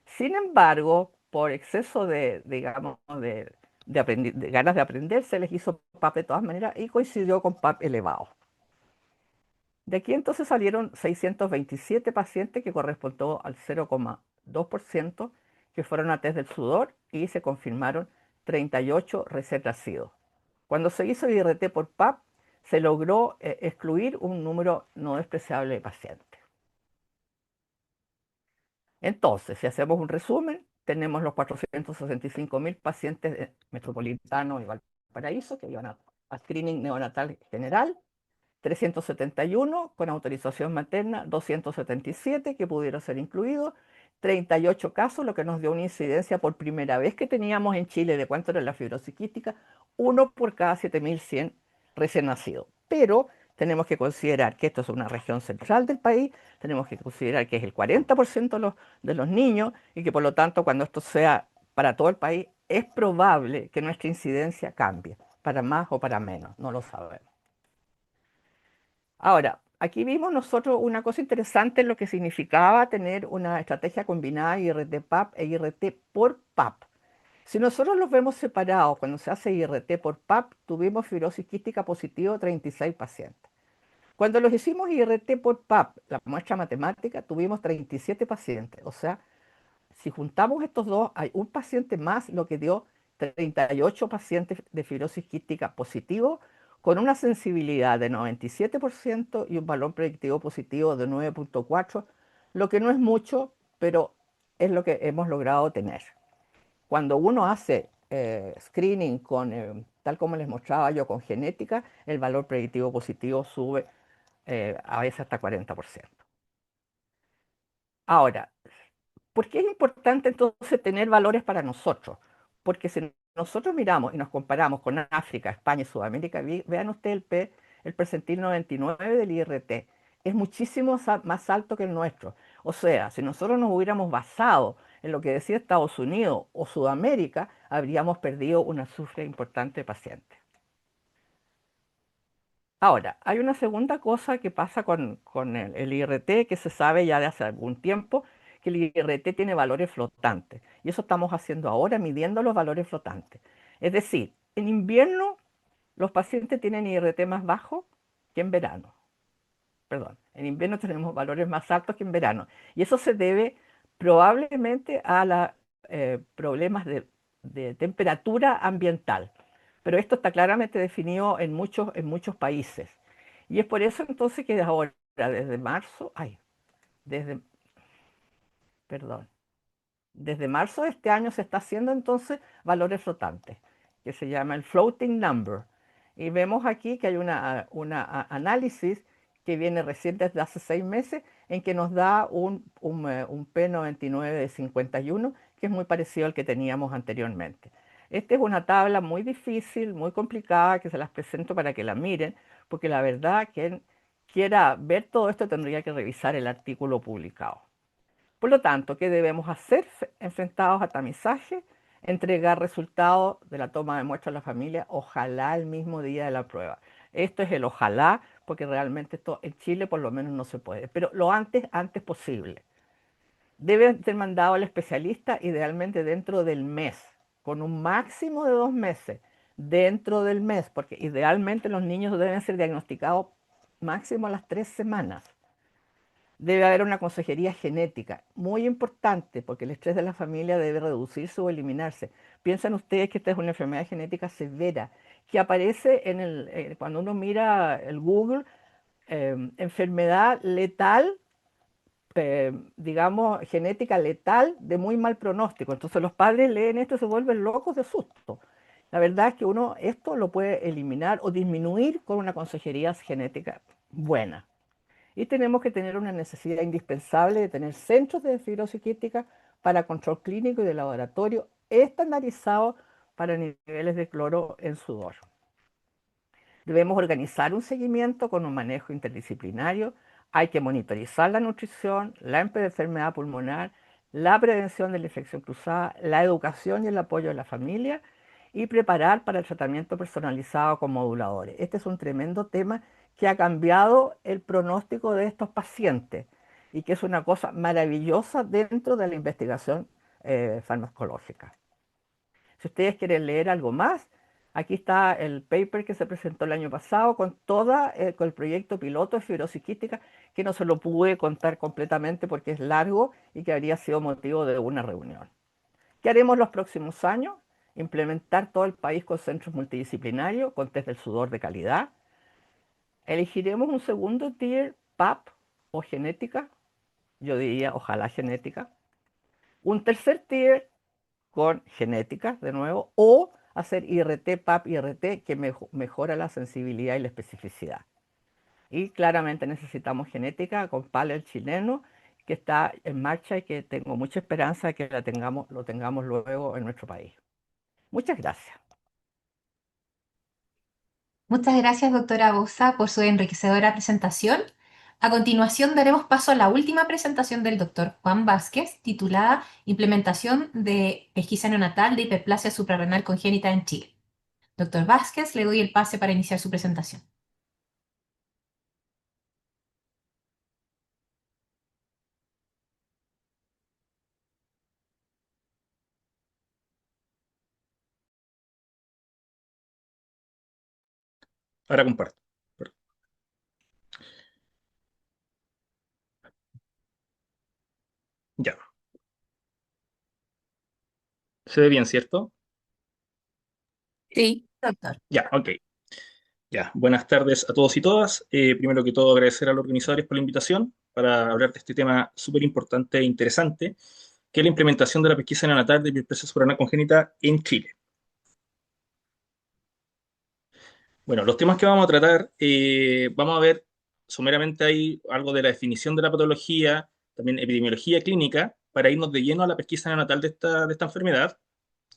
Sin embargo, por exceso digamos, de ganas de aprender, se les hizo PAP de todas maneras y coincidió con PAP elevado. De aquí entonces salieron 627 pacientes, que correspondió al 0,2%, que fueron a test del sudor y se confirmaron 38 recién nacidos. Cuando se hizo el IRT por PAP, se logró excluir un número no despreciable de pacientes. Entonces, si hacemos un resumen, tenemos los 465.000 pacientes metropolitanos y Valparaíso que iban a screening neonatal general, 371 con autorización materna, 277 que pudieron ser incluidos, 38 casos, lo que nos dio una incidencia por primera vez que teníamos en Chile de cuánto era la fibrosis quística, 1 por cada 7.100 recién nacidos. Pero tenemos que considerar que esto es una región central del país, tenemos que considerar que es el 40% de los niños y que por lo tanto cuando esto sea para todo el país, es probable que nuestra incidencia cambie, para más o para menos, no lo sabemos. Ahora, aquí vimos nosotros una cosa interesante en lo que significaba tener una estrategia combinada IRT-PAP e IRT por PAP. Si nosotros los vemos separados, cuando se hace IRT por PAP, tuvimos fibrosis quística positivo 36 pacientes. Cuando los hicimos IRT por PAP, la muestra matemática, tuvimos 37 pacientes. O sea, si juntamos estos dos, hay un paciente más, lo que dio 38 pacientes de fibrosis quística positivo, con una sensibilidad de 97% y un valor predictivo positivo de 9.4, lo que no es mucho, pero es lo que hemos logrado tener. Cuando uno hace screening con, tal como les mostraba yo, con genética, el valor predictivo positivo sube a veces hasta 40%. Ahora, ¿por qué es importante entonces tener valores para nosotros? Porque si nosotros miramos y nos comparamos con África, España y Sudamérica, vean ustedes el percentil 99 del IRT. Es muchísimo más alto que el nuestro. O sea, si nosotros nos hubiéramos basado en lo que decía Estados Unidos o Sudamérica, habríamos perdido una cifra importante de pacientes. Ahora, hay una segunda cosa que pasa con el IRT que se sabe ya de hace algún tiempo, que el IRT tiene valores flotantes. Y eso estamos haciendo ahora, midiendo los valores flotantes. Es decir, en invierno los pacientes tienen IRT más bajo que en verano. Perdón, en invierno tenemos valores más altos que en verano. Y eso se debe probablemente a los problemas de temperatura ambiental. Pero esto está claramente definido en muchos países. Y es por eso entonces que ahora, desde marzo, desde, perdón, desde marzo de este año se está haciendo entonces valores flotantes, que se llama el floating number. Y vemos aquí que hay una análisis que viene recién desde hace 6 meses, en que nos da un P99 de 51, que es muy parecido al que teníamos anteriormente. Esta es una tabla muy difícil, muy complicada, que se las presento para que la miren, porque la verdad, quien quiera ver todo esto tendría que revisar el artículo publicado. Por lo tanto, ¿qué debemos hacer enfrentados a tamizaje? Entregar resultados de la toma de muestras a la familia, ojalá el mismo día de la prueba. Esto es el ojalá, porque realmente esto en Chile por lo menos no se puede, pero lo antes posible. Debe ser mandado al especialista idealmente dentro del mes, con un máximo de 2 meses, dentro del mes, porque idealmente los niños deben ser diagnosticados máximo a las 3 semanas. Debe haber una consejería genética, muy importante, porque el estrés de la familia debe reducirse o eliminarse. Piensan ustedes que esta es una enfermedad genética severa, que aparece cuando uno mira el Google, enfermedad letal, digamos, genética letal de muy mal pronóstico. Entonces los padres leen esto y se vuelven locos de susto. La verdad es que uno esto lo puede eliminar o disminuir con una consejería genética buena. Y tenemos que tener una necesidad indispensable de tener centros de fibrosis quística para control clínico y de laboratorio estandarizados para niveles de cloro en sudor. Debemos organizar un seguimiento con un manejo interdisciplinario. Hay que monitorizar la nutrición, la enfermedad pulmonar, la prevención de la infección cruzada, la educación y el apoyo de la familia y preparar para el tratamiento personalizado con moduladores. Este es un tremendo tema que ha cambiado el pronóstico de estos pacientes y que es una cosa maravillosa dentro de la investigación farmacológica. Si ustedes quieren leer algo más, aquí está el paper que se presentó el año pasado con el proyecto piloto de fibrosis quística, que no se lo pude contar completamente porque es largo y que habría sido motivo de una reunión. ¿Qué haremos los próximos años? Implementar todo el país con centros multidisciplinarios, con test del sudor de calidad. Elegiremos un segundo tier, PAP o genética, yo diría ojalá genética. Un tercer tier con genética, de nuevo, o hacer IRT, PAP, IRT, que mejora la sensibilidad y la especificidad. Y claramente necesitamos genética con PAL chileno que está en marcha y que tengo mucha esperanza de que lo tengamos luego en nuestro país. Muchas gracias.
Muchas gracias, doctora Bosa, por su enriquecedora presentación. A continuación, daremos paso a la última presentación del doctor Juan Vázquez, titulada Implementación de pesquisa neonatal de hiperplasia suprarrenal congénita en Chile. Doctor Vázquez, le doy el pase para iniciar su presentación.
Ahora comparto. Ya. Se ve bien, ¿cierto?
Sí, doctor.
Ya, ok. Ya. Buenas tardes a todos y todas. Primero que todo, agradecer a los organizadores por la invitación para hablar de este tema súper importante e interesante, que es la implementación de la pesquisa neonatal de hiperplasia suprarrenal congénita en Chile. Bueno, los temas que vamos a tratar, vamos a ver someramente ahí algo de la definición de la patología, también epidemiología clínica, para irnos de lleno a la pesquisa neonatal de esta enfermedad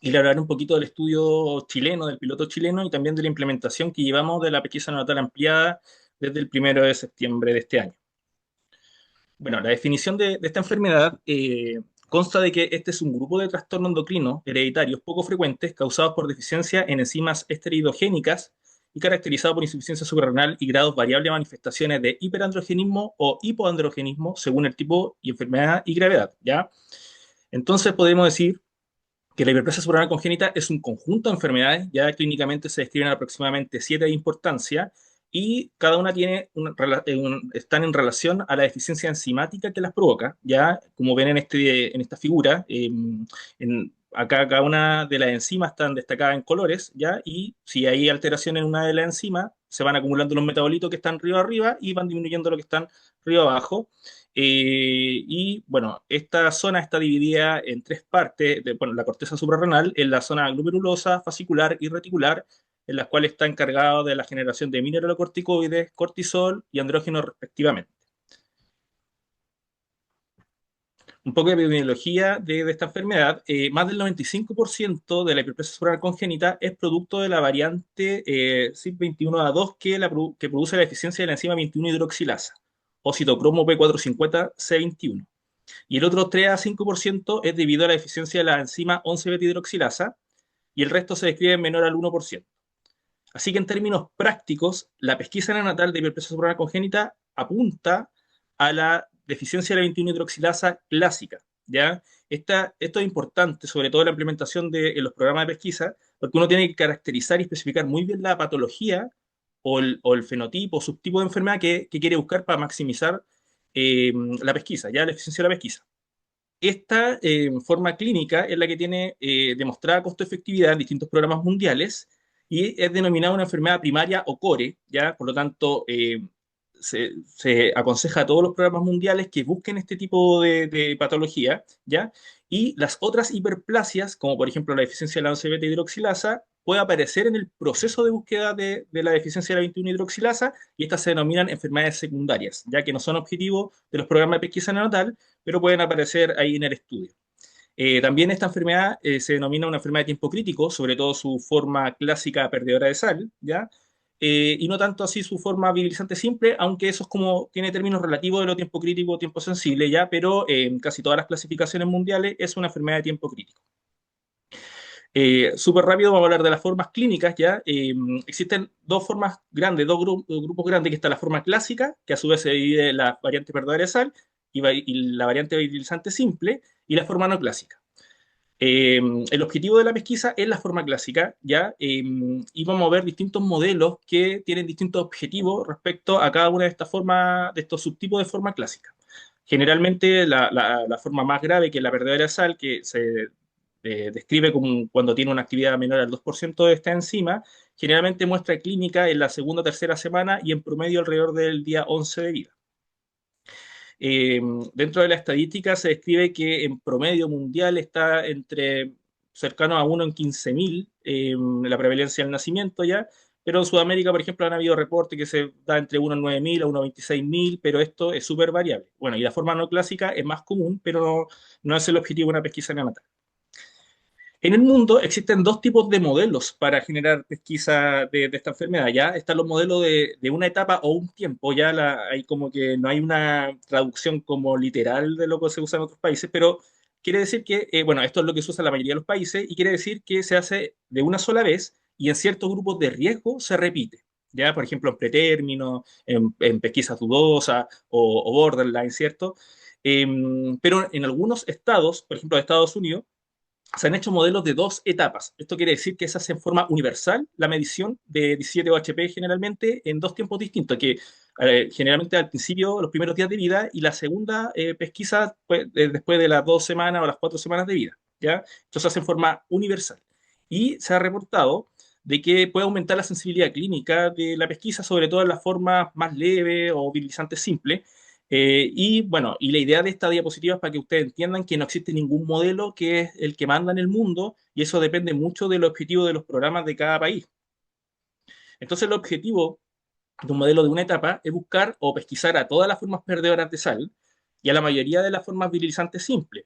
y le hablaré un poquito del estudio chileno, del piloto chileno y también de la implementación que llevamos de la pesquisa neonatal ampliada desde el 1 de septiembre de este año. Bueno, la definición de esta enfermedad consta de que este es un grupo de trastornos endocrinos hereditarios poco frecuentes causados por deficiencia en enzimas esteroidogénicas y caracterizados por insuficiencia suprarrenal y grados variables de manifestaciones de hiperandrogenismo o hipoandrogenismo según el tipo y enfermedad y gravedad, ¿ya? Entonces podemos decir que la hiperplasia suprarrenal congénita es un conjunto de enfermedades, ya clínicamente se describen aproximadamente 7 de importancia, y cada una están en relación a la deficiencia enzimática que las provoca, ya como ven en esta figura, acá cada una de las enzimas están destacadas en colores, ya, y si hay alteración en una de las enzimas, se van acumulando los metabolitos que están río arriba y van disminuyendo los que están río abajo. Y bueno, esta zona está dividida en tres partes, bueno, la corteza suprarrenal, en la zona glomerulosa, fascicular y reticular, en las cuales está encargado de la generación de mineralocorticoides, cortisol y andrógenos respectivamente. Un poco de epidemiología de esta enfermedad, más del 95% de la hiperplasia suprarrenal congénita es producto de la variante CYP21A2 que produce la deficiencia de la enzima 21-hidroxilasa o citocromo P450C21. Y el otro 3 a 5% es debido a la deficiencia de la enzima 11-beta-hidroxilasa y el resto se describe en menor al 1%. Así que en términos prácticos, la pesquisa neonatal de hiperplasia suprarrenal congénita apunta a la deficiencia de la 21-hidroxilasa clásica, ¿ya? Esto es importante, sobre todo en la implementación en los programas de pesquisa, porque uno tiene que caracterizar y especificar muy bien la patología o el fenotipo o subtipo de enfermedad que quiere buscar para maximizar la pesquisa, ya la eficiencia de la pesquisa. Esta forma clínica es la que tiene demostrada costo-efectividad en distintos programas mundiales y es denominada una enfermedad primaria o core, ¿ya? Por lo tanto, se aconseja a todos los programas mundiales que busquen este tipo de patología, ¿ya? Y las otras hiperplasias, como por ejemplo la deficiencia de la 11-beta-hidroxilasa, puede aparecer en el proceso de búsqueda de la deficiencia de la 21-hidroxilasa y estas se denominan enfermedades secundarias, ya que no son objetivos de los programas de pesquisa neonatal, pero pueden aparecer ahí en el estudio. También esta enfermedad se denomina una enfermedad de tiempo crítico, sobre todo su forma clásica perdedora de sal, ¿ya? Y no tanto así su forma virilizante simple, aunque eso es como tiene términos relativos de lo tiempo crítico o tiempo sensible, ¿ya? Pero en casi todas las clasificaciones mundiales es una enfermedad de tiempo crítico. Súper rápido vamos a hablar de las formas clínicas, ¿ya? Existen dos formas grandes, dos grupos grandes, que está la forma clásica, que a su vez se divide en la variante perdedora de sal y la variante virilizante simple, y la forma no clásica. El objetivo de la pesquisa es la forma clásica, ¿ya? Y vamos a ver distintos modelos que tienen distintos objetivos respecto a cada una de estas formas, de estos subtipos de forma clásica. Generalmente la forma más grave, que es la perdedora de sal, que se describe como cuando tiene una actividad menor al 2% de esta enzima, generalmente muestra clínica en la segunda o tercera semana y en promedio alrededor del día 11 de vida. Eh, Dentro de la estadística se describe que en promedio mundial está entre cercano a 1 en 15.000 la prevalencia del nacimiento ya, pero en Sudamérica, por ejemplo, han habido reportes que se da entre 1 a 9.000 a 1 a 26.000, pero esto es súper variable. Bueno, y la forma no clásica es más común, pero no es el objetivo de una pesquisa neonatal. En el mundo existen dos tipos de modelos para generar pesquisa de esta enfermedad. Ya están los modelos de una etapa o un tiempo. Ya hay como que no hay una traducción como literal de lo que se usa en otros países, pero quiere decir que, bueno, esto es lo que se usa en la mayoría de los países y quiere decir que se hace de una sola vez y en ciertos grupos de riesgo se repite. Ya, por ejemplo, en pretérmino, en pesquisas dudosas o borderline, ¿cierto? Pero en algunos estados, por ejemplo, de Estados Unidos, se han hecho modelos de dos etapas. Esto quiere decir que se hace en forma universal la medición de 17 OHP generalmente en dos tiempos distintos, que generalmente al principio, los primeros días de vida, y la segunda pesquisa pues, después de las 2 semanas o las 4 semanas de vida. ¿Ya? Esto se hace en forma universal. Y se ha reportado de que puede aumentar la sensibilidad clínica de la pesquisa, sobre todo en las formas más leves o virilizantes simples, y bueno, y la idea de esta diapositiva es para que ustedes entiendan que no existe ningún modelo que es el que manda en el mundo y eso depende mucho del objetivo de los programas de cada país. Entonces el objetivo de un modelo de una etapa es buscar o pesquisar a todas las formas perdedoras de sal y a la mayoría de las formas virilizantes simples.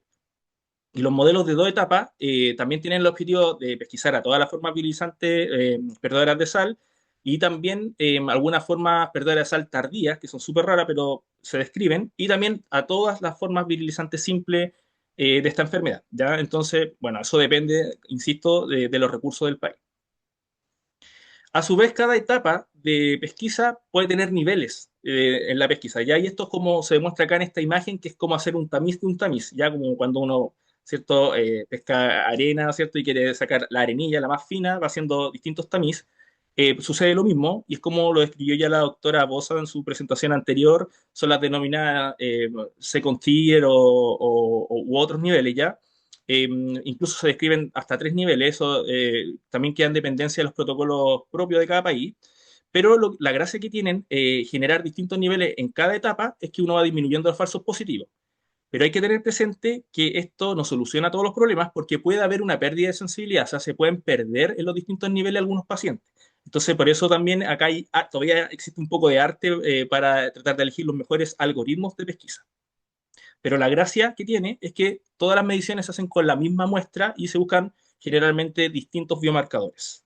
Y los modelos de dos etapas también tienen el objetivo de pesquisar a todas las formas virilizantes perdedoras de sal y también algunas formas perdedoras de sal tardías, que son súper raras, pero se describen, y también a todas las formas virilizantes simples de esta enfermedad. ¿Ya? Entonces, bueno, eso depende, insisto, de los recursos del país. A su vez, cada etapa de pesquisa puede tener niveles en la pesquisa, ¿ya? Y esto es como se demuestra acá en esta imagen, que es como hacer un tamiz de un tamiz, ya como cuando uno, ¿cierto? Pesca arena, ¿cierto? Y quiere sacar la arenilla, la más fina, va haciendo distintos tamiz. Sucede lo mismo, y es como lo describió ya la doctora Bosa en su presentación anterior, son las denominadas second tier u otros niveles, ¿ya? Eh, Incluso se describen hasta 3 niveles, eso también queda en dependencia de los protocolos propios de cada país, pero la gracia que tienen generar distintos niveles en cada etapa es que uno va disminuyendo los falsos positivos. Pero hay que tener presente que esto no soluciona todos los problemas porque puede haber una pérdida de sensibilidad, o sea, se pueden perder en los distintos niveles algunos pacientes. Entonces, por eso también acá todavía existe un poco de arte para tratar de elegir los mejores algoritmos de pesquisa. Pero la gracia que tiene es que todas las mediciones se hacen con la misma muestra y se buscan generalmente distintos biomarcadores.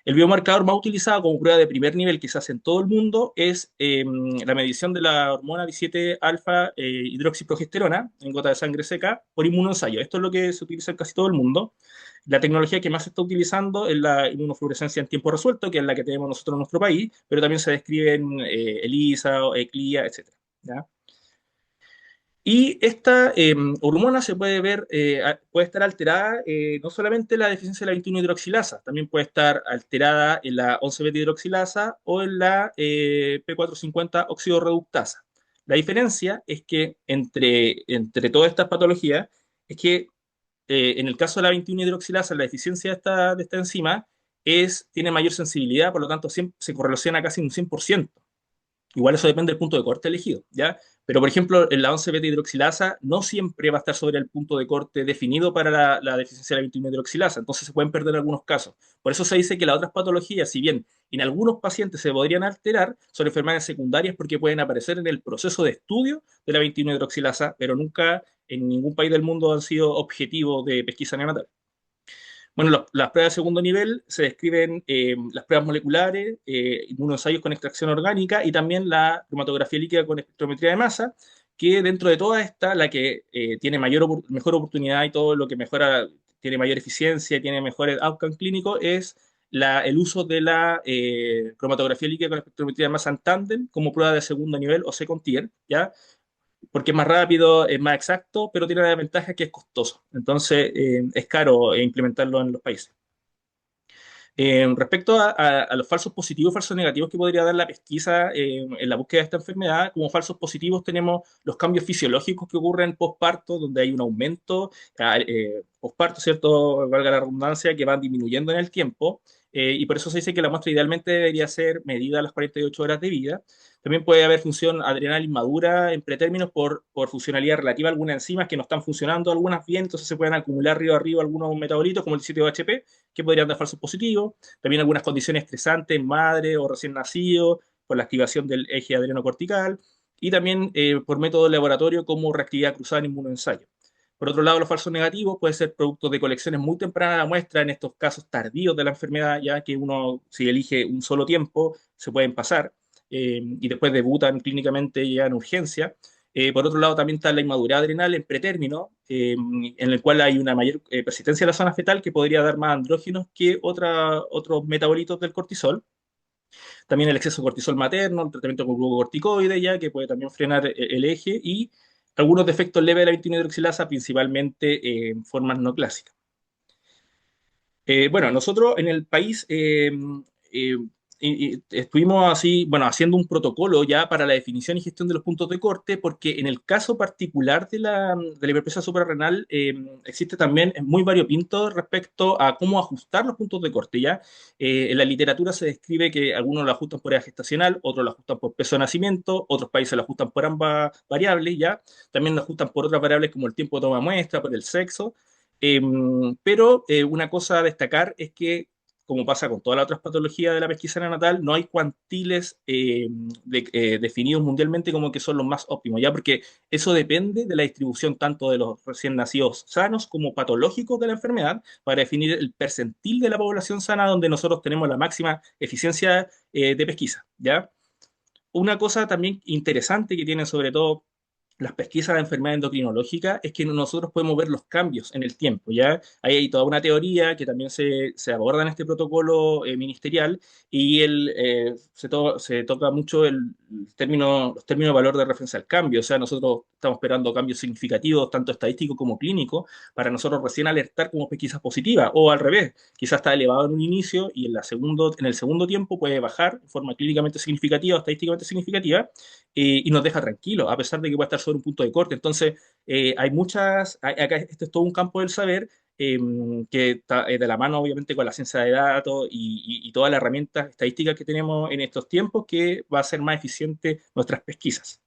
El biomarcador más utilizado como prueba de primer nivel que se hace en todo el mundo es la medición de la hormona 17-alfa hidroxiprogesterona en gota de sangre seca por inmunoensayo. Esto es lo que se utiliza en casi todo el mundo. La tecnología que más se está utilizando es la inmunofluorescencia en tiempo resuelto, que es la que tenemos nosotros en nuestro país, pero también se describen ELISA, ECLIA, etc. ¿Ya? Y esta hormona se puede ver, puede estar alterada no solamente en la deficiencia de la 21-hidroxilasa, también puede estar alterada en la 11-beta-hidroxilasa o en la P450 oxidorreductasa. La diferencia es que entre todas estas patologías es que en el caso de la 21-hidroxilasa, la deficiencia de esta enzima tiene mayor sensibilidad, por lo tanto se correlaciona casi un 100%. Igual eso depende del punto de corte elegido, ¿ya? Pero, por ejemplo, en la 11-beta-hidroxilasa no siempre va a estar sobre el punto de corte definido para la deficiencia de la 21-hidroxilasa, entonces se pueden perder algunos casos. Por eso se dice que las otras patologías, si bien en algunos pacientes se podrían alterar, son enfermedades secundarias porque pueden aparecer en el proceso de estudio de la 21-hidroxilasa, pero nunca en ningún país del mundo han sido objetivo de pesquisa neonatal. Bueno, las pruebas de segundo nivel se describen las pruebas moleculares, inmunoensayos con extracción orgánica y también la cromatografía líquida con espectrometría de masa, que dentro de toda esta, la que tiene mejor oportunidad y todo lo que mejora, tiene mayor eficiencia, tiene mejores outcomes clínicos, es el uso de la cromatografía líquida con espectrometría de masa en tándem como prueba de segundo nivel o second tier, ¿ya? Porque es más rápido, es más exacto, pero tiene la desventaja que es costoso. Entonces, es caro implementarlo en los países. Respecto a los falsos positivos y falsos negativos que podría dar la pesquisa en la búsqueda de esta enfermedad, como falsos positivos tenemos los cambios fisiológicos que ocurren postparto, donde hay un aumento posparto, ¿cierto? Valga la redundancia, que van disminuyendo en el tiempo, y por eso se dice que la muestra idealmente debería ser medida a las 48 horas de vida. También puede haber función adrenal inmadura en pretérminos por funcionalidad relativa a algunas enzimas que no están funcionando, algunas bien, entonces se pueden acumular río arriba algunos metabolitos como el 17-OHP, que podrían dar falsos positivos. También algunas condiciones estresantes en madre o recién nacido, por la activación del eje adrenocortical, y también por método de laboratorio como reactividad cruzada en inmunoensayo. Por otro lado, los falsos negativos pueden ser productos de colecciones muy tempranas de la muestra, en estos casos tardíos de la enfermedad, ya que uno, si elige un solo tiempo, se pueden pasar y después debutan clínicamente ya en urgencia. Por otro lado, también está la inmadurez adrenal en pretérmino, en el cual hay una mayor persistencia de la zona fetal que podría dar más andrógenos que otros metabolitos del cortisol. También el exceso de cortisol materno, el tratamiento con glucocorticoides, ya que puede también frenar el eje, y algunos defectos leves de la 21 hidroxilasa, principalmente en formas no clásicas. Bueno, nosotros en el país eh, estuvimos así, bueno, haciendo un protocolo ya para la definición y gestión de los puntos de corte, porque en el caso particular de la hiperplasia suprarrenal existe también muy variopinto respecto a cómo ajustar los puntos de corte, ¿ya? En la literatura se describe que algunos lo ajustan por edad gestacional, otros lo ajustan por peso de nacimiento, otros países lo ajustan por ambas variables, ¿ya? También lo ajustan por otras variables como el tiempo de toma de muestra, por el sexo. Pero una cosa a destacar es que, como pasa con todas las otras patologías de la pesquisa neonatal, no hay cuantiles definidos mundialmente como que son los más óptimos, ¿ya? Porque eso depende de la distribución tanto de los recién nacidos sanos como patológicos de la enfermedad para definir el percentil de la población sana donde nosotros tenemos la máxima eficiencia de pesquisa, ¿ya? Una cosa también interesante que tienen sobre todo las pesquisas de enfermedad endocrinológica es que nosotros podemos ver los cambios en el tiempo, ¿ya? Ahí hay toda una teoría que también se aborda en este protocolo ministerial, y se toca mucho los términos de valor de referencia al cambio, o sea, nosotros estamos esperando cambios significativos, tanto estadísticos como clínicos, para nosotros recién alertar como pesquisas positivas, o al revés, quizás está elevado en un inicio y en el segundo tiempo puede bajar de forma clínicamente significativa o estadísticamente significativa, y nos deja tranquilos, a pesar de que puede estar sobre un punto de corte. Entonces, acá este es todo un campo del saber eh, que está de la mano, obviamente, con la ciencia de datos y todas las herramientas estadísticas que tenemos en estos tiempos, que va a hacer más eficiente nuestras pesquisas.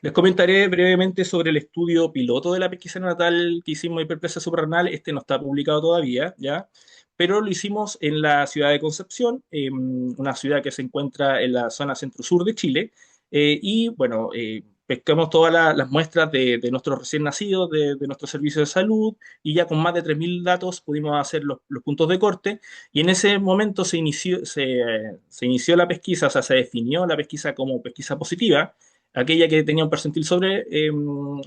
Les comentaré brevemente sobre el estudio piloto de la pesquisa neonatal que hicimos de hiperplasia suprarrenal. Este no está publicado todavía, ¿ya? Pero lo hicimos en la ciudad de Concepción, una ciudad que se encuentra en la zona centro-sur de Chile. Y bueno, pescamos todas las muestras de nuestros recién nacidos, de nuestro servicio de salud, y ya con más de 3.000 datos pudimos hacer los puntos de corte. Y en ese momento se inició la pesquisa, o sea, se definió la pesquisa como pesquisa positiva, aquella que tenía un percentil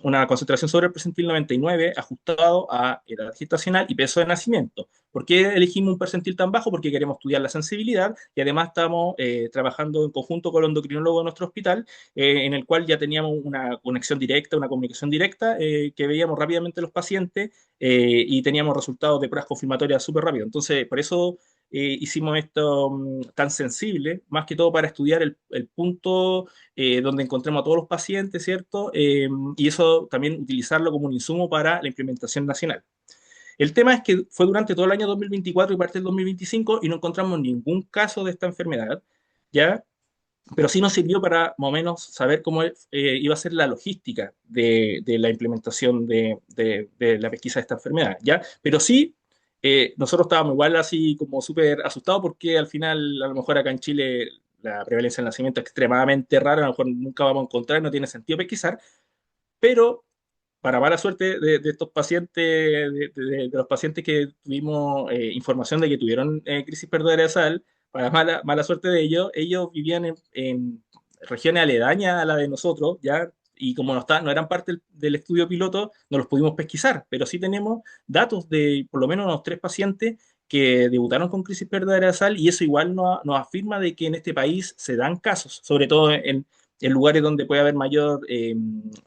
una concentración sobre el percentil 99 ajustado a edad gestacional y peso de nacimiento. ¿Por qué elegimos un percentil tan bajo? Porque queremos estudiar la sensibilidad, y además estamos trabajando en conjunto con el endocrinólogo de nuestro hospital, en el cual ya teníamos una conexión directa, una comunicación directa, que veíamos rápidamente los pacientes, y teníamos resultados de pruebas confirmatorias súper rápido. Entonces, por eso hicimos esto tan sensible, más que todo para estudiar el punto donde encontremos a todos los pacientes, ¿cierto? Y eso también utilizarlo como un insumo para la implementación nacional. El tema es que fue durante todo el año 2024 y parte del 2025 y no encontramos ningún caso de esta enfermedad, ¿ya? Pero sí nos sirvió para más o menos saber cómo iba a ser la logística de la implementación de la pesquisa de esta enfermedad, ¿ya? Pero sí, nosotros estábamos igual así como súper asustados porque al final, a lo mejor acá en Chile, la prevalencia del nacimiento es extremadamente rara, a lo mejor nunca vamos a encontrar, no tiene sentido pesquisar, pero para mala suerte de estos pacientes, de los pacientes que tuvimos información de que tuvieron crisis perdedora de sal, para mala suerte de ellos vivían en regiones aledañas a la de nosotros, ¿ya? Y como no eran parte del estudio piloto, no los pudimos pesquisar, pero sí tenemos datos de por lo menos unos 3 pacientes que debutaron con crisis perdedora de sal, y eso igual nos afirma de que en este país se dan casos, sobre todo en lugares donde puede haber mayor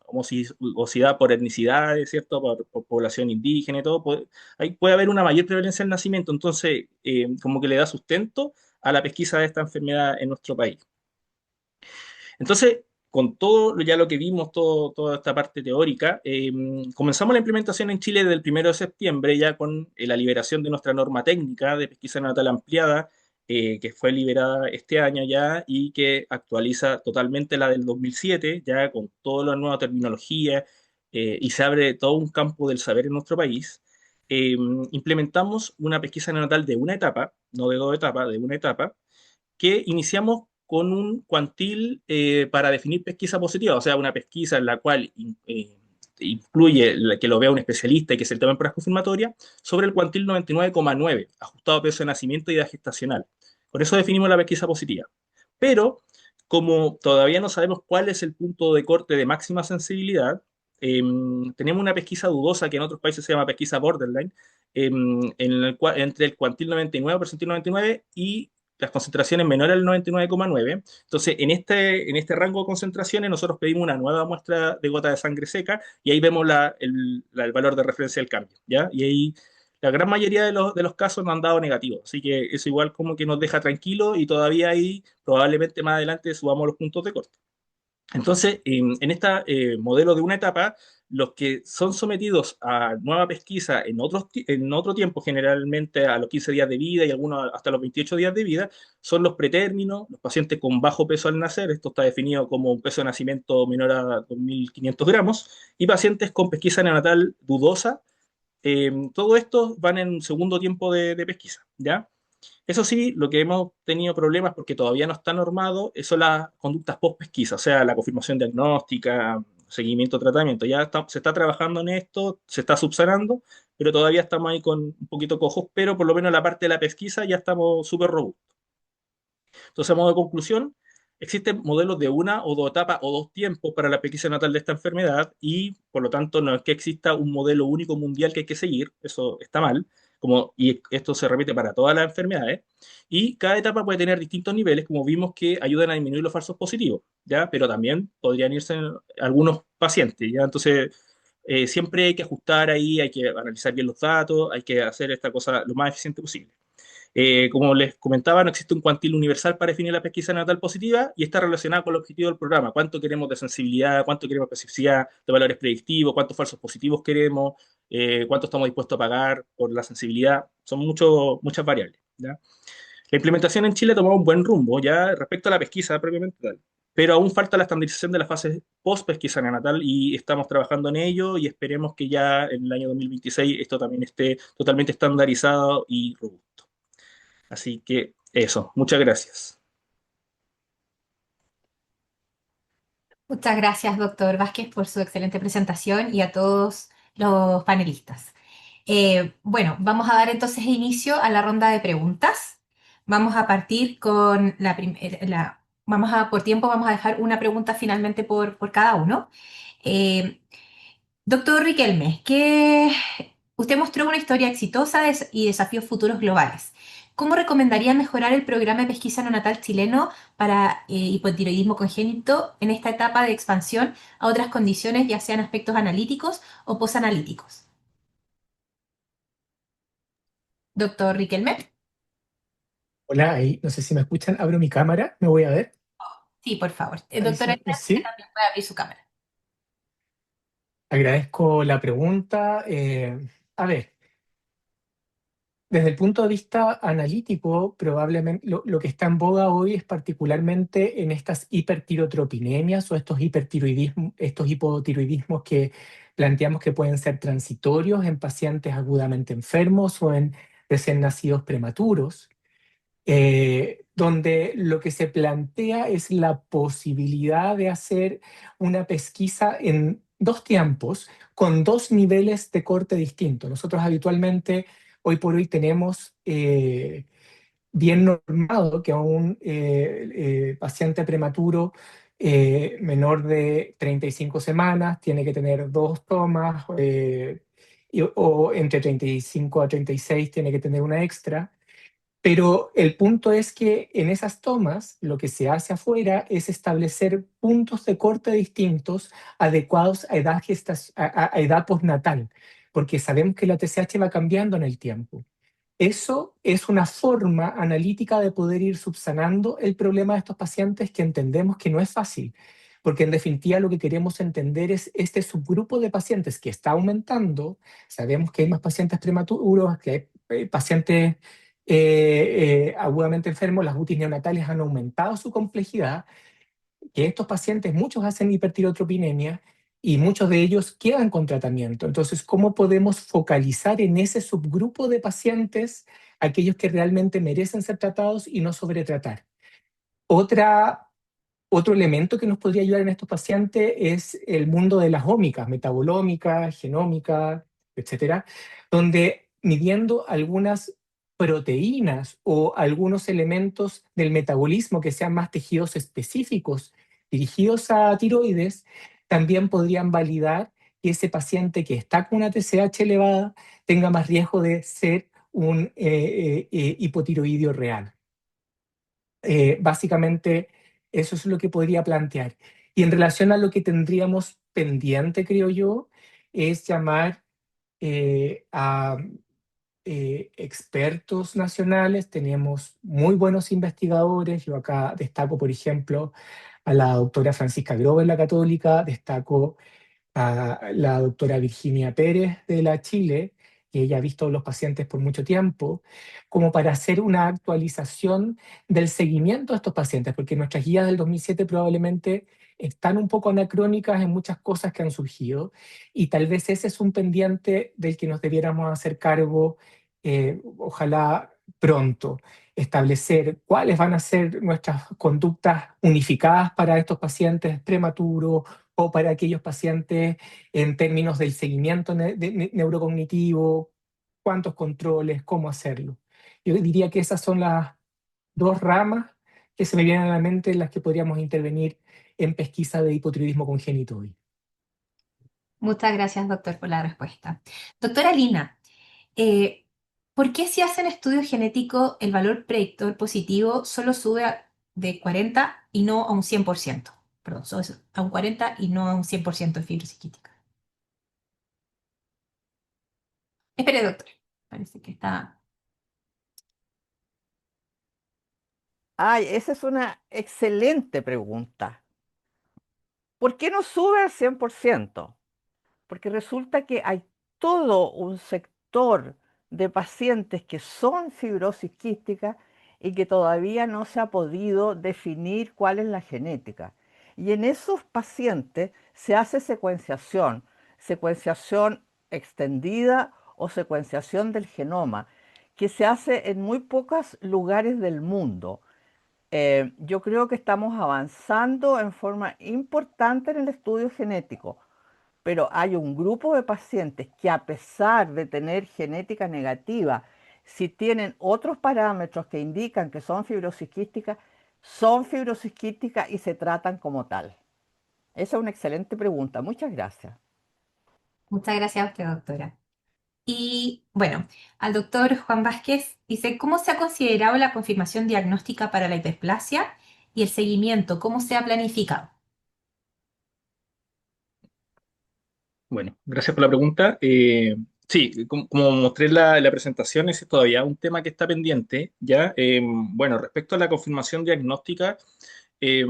obesidad por etnicidades, ¿cierto? Por población indígena y todo, ahí puede haber una mayor prevalencia del nacimiento. Entonces, como que le da sustento a la pesquisa de esta enfermedad en nuestro país. Entonces, con todo ya lo que vimos, toda esta parte teórica, comenzamos la implementación en Chile desde el 1 de septiembre, ya con la liberación de nuestra norma técnica de pesquisa neonatal ampliada, que fue liberada este año ya y que actualiza totalmente la del 2007, ya con toda la nueva terminología, y se abre todo un campo del saber en nuestro país. Eh, Implementamos una pesquisa neonatal de una etapa, no de dos etapas, de una etapa, que iniciamos con un cuantil para definir pesquisa positiva, o sea, una pesquisa en la cual incluye que lo vea un especialista y que se le tome pruebas confirmatorias sobre el cuantil 99,9, ajustado a peso de nacimiento y edad gestacional. Por eso definimos la pesquisa positiva. Pero, como todavía no sabemos cuál es el punto de corte de máxima sensibilidad, eh, tenemos una pesquisa dudosa que en otros países se llama pesquisa borderline, en el cual, entre el cuantil 99 por ciento 99 y las concentraciones menores al 99,9. Entonces, en este rango de concentraciones, nosotros pedimos una nueva muestra de gota de sangre seca y ahí vemos el valor de referencia del cambio, ¿ya? Y ahí la gran mayoría de los casos nos han dado negativo, así que eso igual como que nos deja tranquilos y todavía ahí probablemente más adelante subamos los puntos de corte. Entonces, en este modelo de una etapa, los que son sometidos a nueva pesquisa en otro tiempo, generalmente a los 15 días de vida y algunos hasta los 28 días de vida, son los pretérminos, los pacientes con bajo peso al nacer, esto está definido como un peso de nacimiento menor a 2.500 gramos, y pacientes con pesquisa neonatal dudosa. Todo esto van en un segundo tiempo de pesquisa, ¿ya? Eso sí, lo que hemos tenido problemas porque todavía no está normado son las conductas post-pesquisa, o sea, la confirmación diagnóstica, seguimiento, tratamiento. Se está trabajando en esto, se está subsanando, pero todavía estamos ahí con un poquito cojos, pero por lo menos la parte de la pesquisa ya estamos súper robustos. Entonces, a modo de conclusión, existen modelos de una o dos etapas o dos tiempos para la pesquisa natal de esta enfermedad y, por lo tanto, no es que exista un modelo único mundial que hay que seguir, eso está mal, y esto se repite para todas las enfermedades, y cada etapa puede tener distintos niveles, como vimos que ayudan a disminuir los falsos positivos, ¿ya? Pero también podrían irse en algunos pacientes, ¿ya? Entonces, siempre hay que ajustar ahí, hay que analizar bien los datos, hay que hacer esta cosa lo más eficiente posible. Como les comentaba, no existe un cuantil universal para definir la pesquisa neonatal positiva y está relacionada con el objetivo del programa. ¿Cuánto queremos de sensibilidad? ¿Cuánto queremos de especificidad de valores predictivos? ¿Cuántos falsos positivos queremos? ¿Cuánto estamos dispuestos a pagar por la sensibilidad? Son muchas variables, ¿ya? La implementación en Chile ha tomado un buen rumbo ya respecto a la pesquisa propiamente tal, pero aún falta la estandarización de la fase post-pesquisa neonatal y estamos trabajando en ello y esperemos que ya en el año 2026 esto también esté totalmente estandarizado y robusto. Así que eso, muchas gracias.
Muchas gracias, doctor Vázquez, por su excelente presentación y a todos los panelistas. Bueno, vamos a dar entonces inicio a la ronda de preguntas. Vamos a partir con por tiempo, vamos a dejar una pregunta finalmente por cada uno. Eh, Doctor Riquelme, usted mostró una historia exitosa y desafíos futuros globales. ¿Cómo recomendaría mejorar el programa de pesquisa neonatal chileno para hipotiroidismo congénito en esta etapa de expansión a otras condiciones, ya sean aspectos analíticos o posanalíticos? Doctor Riquelme.
Hola, ahí, no sé si me escuchan, abro mi cámara, me voy a ver.
Sí, por favor.
Ahí
Doctora
sí,
Elena, usted
sí.
también puede abrir su cámara.
Agradezco la pregunta. A ver, desde el punto de vista analítico, probablemente lo que está en boga hoy es particularmente en estas hipertirotropinemias o estos hipotiroidismos que planteamos que pueden ser transitorios en pacientes agudamente enfermos o en recién nacidos prematuros, donde lo que se plantea es la posibilidad de hacer una pesquisa en dos tiempos con dos niveles de corte distintos. Nosotros habitualmente, hoy por hoy, tenemos bien normado que a un paciente prematuro menor de 35 semanas tiene que tener dos tomas, o entre 35 a 36 tiene que tener una extra. Pero el punto es que en esas tomas lo que se hace afuera es establecer puntos de corte distintos adecuados a a edad postnatal, porque sabemos que la TSH va cambiando en el tiempo. Eso es una forma analítica de poder ir subsanando el problema de estos pacientes que entendemos que no es fácil, porque en definitiva lo que queremos entender es este subgrupo de pacientes que está aumentando. Sabemos que hay más pacientes prematuros, que hay pacientes agudamente enfermos, las UTIs neonatales han aumentado su complejidad, que estos pacientes, muchos hacen hipertirotropinemia y muchos de ellos quedan con tratamiento. Entonces, ¿cómo podemos focalizar en ese subgrupo de pacientes aquellos que realmente merecen ser tratados y no sobretratar? Otro elemento que nos podría ayudar en estos pacientes es el mundo de las ómicas, metabolómicas, genómicas, etcétera, donde midiendo algunas proteínas o algunos elementos del metabolismo que sean más tejidos específicos dirigidos a tiroides, también podrían validar que ese paciente que está con una TSH elevada tenga más riesgo de ser un hipotiroidio real. Básicamente, eso es lo que podría plantear. Y en relación a lo que tendríamos pendiente, creo yo, es llamar a expertos nacionales. Tenemos muy buenos investigadores. Yo acá destaco, por ejemplo, a la doctora Francisca Grover, la Católica, destaco a la doctora Virginia Pérez de la Chile, que ella ha visto los pacientes por mucho tiempo, como para hacer una actualización del seguimiento de estos pacientes, porque nuestras guías del 2007 probablemente están un poco anacrónicas en muchas cosas que han surgido, y tal vez ese es un pendiente del que nos debiéramos hacer cargo, ojalá pronto, establecer cuáles van a ser nuestras conductas unificadas para estos pacientes prematuros o para aquellos pacientes en términos del seguimiento neurocognitivo, cuántos controles, cómo hacerlo. Yo diría que esas son las dos ramas que se me vienen a la mente en las que podríamos intervenir en pesquisa de hipotiroidismo congénito hoy.
Muchas gracias, doctor, por la respuesta. Doctora Lina, eh, ¿por qué si hacen estudio genético el valor predictor positivo solo sube de 40 y no a un 100%? Perdón, solo a un 40 y no a un 100% de fibrosis quística. Espere, doctor. Parece que está...
Ay, esa es una excelente pregunta. ¿Por qué no sube al 100%? Porque resulta que hay todo un sector de pacientes que son fibrosis quística y que todavía no se ha podido definir cuál es la genética. Y en esos pacientes se hace secuenciación extendida o secuenciación del genoma, que se hace en muy pocos lugares del mundo. Yo creo que estamos avanzando en forma importante en el estudio genético, pero hay un grupo de pacientes que a pesar de tener genética negativa, si tienen otros parámetros que indican que son fibrosis quísticas y se tratan como tal. Esa es una excelente pregunta. Muchas gracias.
Muchas gracias a usted, doctora. Y bueno, al doctor Juan Vázquez dice, ¿cómo se ha considerado la confirmación diagnóstica para la hiperplasia y el seguimiento? ¿Cómo se ha planificado?
Bueno, gracias por la pregunta. Sí, como mostré en la presentación, ese es todavía un tema que está pendiente, ¿ya? Bueno, respecto a la confirmación diagnóstica, eh,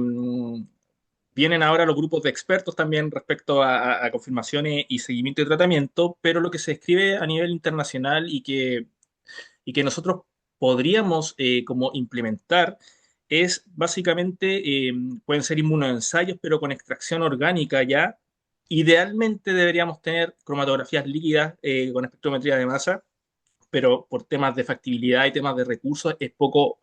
vienen ahora los grupos de expertos también respecto a confirmaciones y seguimiento de tratamiento, pero lo que se escribe a nivel internacional y que nosotros podríamos como implementar es básicamente, pueden ser inmunoensayos, pero con extracción orgánica ya. Idealmente deberíamos tener cromatografías líquidas con espectrometría de masa, pero por temas de factibilidad y temas de recursos es poco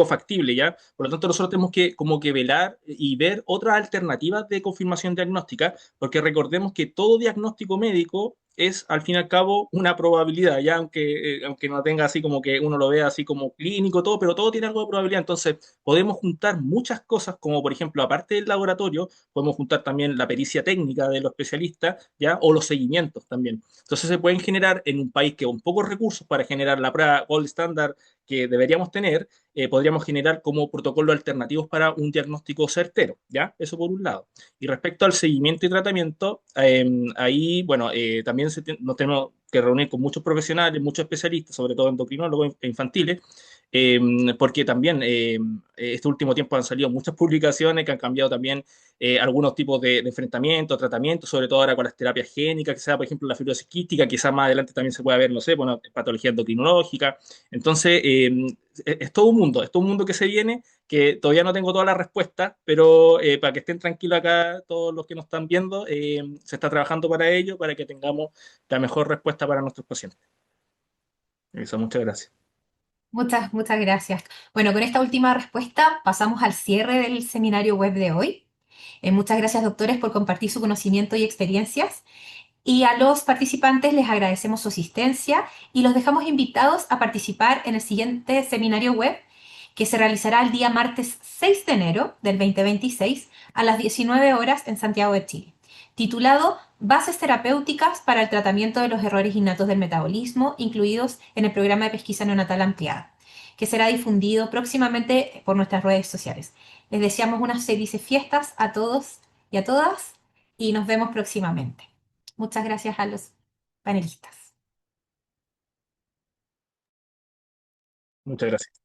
factible, ¿ya? Por lo tanto, nosotros tenemos que como que velar y ver otras alternativas de confirmación diagnóstica, porque recordemos que todo diagnóstico médico es, al fin y al cabo, una probabilidad, ¿ya? Aunque no tenga así como que uno lo vea así como clínico, todo, pero todo tiene algo de probabilidad. Entonces, podemos juntar muchas cosas, como por ejemplo, aparte del laboratorio, podemos juntar también la pericia técnica de los especialistas, ¿ya? O los seguimientos también. Entonces se pueden generar en un país que con pocos recursos para generar la prueba gold standard que deberíamos tener, podríamos generar como protocolos alternativos para un diagnóstico certero, ¿ya? Eso por un lado. Y respecto al seguimiento y tratamiento, ahí, bueno, también nos tenemos que reunir con muchos profesionales, muchos especialistas, sobre todo endocrinólogos e infantiles, porque también este último tiempo han salido muchas publicaciones que han cambiado también algunos tipos de enfrentamiento, tratamiento, sobre todo ahora con las terapias génicas, que sea, por ejemplo, la fibrosis quística, quizás más adelante también se pueda ver, no sé, bueno, patología endocrinológica. Entonces, es todo un mundo que se viene, que todavía no tengo todas las respuestas, pero para que estén tranquilos acá todos los que nos están viendo, se está trabajando para ello, para que tengamos la mejor respuesta para nuestros pacientes. Eso, muchas gracias.
Muchas gracias. Bueno, con esta última respuesta pasamos al cierre del seminario web de hoy. Muchas gracias, doctores, por compartir su conocimiento y experiencias. Y a los participantes les agradecemos su asistencia y los dejamos invitados a participar en el siguiente seminario web que se realizará el día martes 6 de enero del 2026 a las 19 horas en Santiago de Chile, titulado Bases terapéuticas para el tratamiento de los errores innatos del metabolismo, incluidos en el programa de pesquisa neonatal ampliada, que será difundido próximamente por nuestras redes sociales. Les deseamos unas felices fiestas a todos y a todas y nos vemos próximamente. Muchas gracias a los panelistas.
Muchas gracias.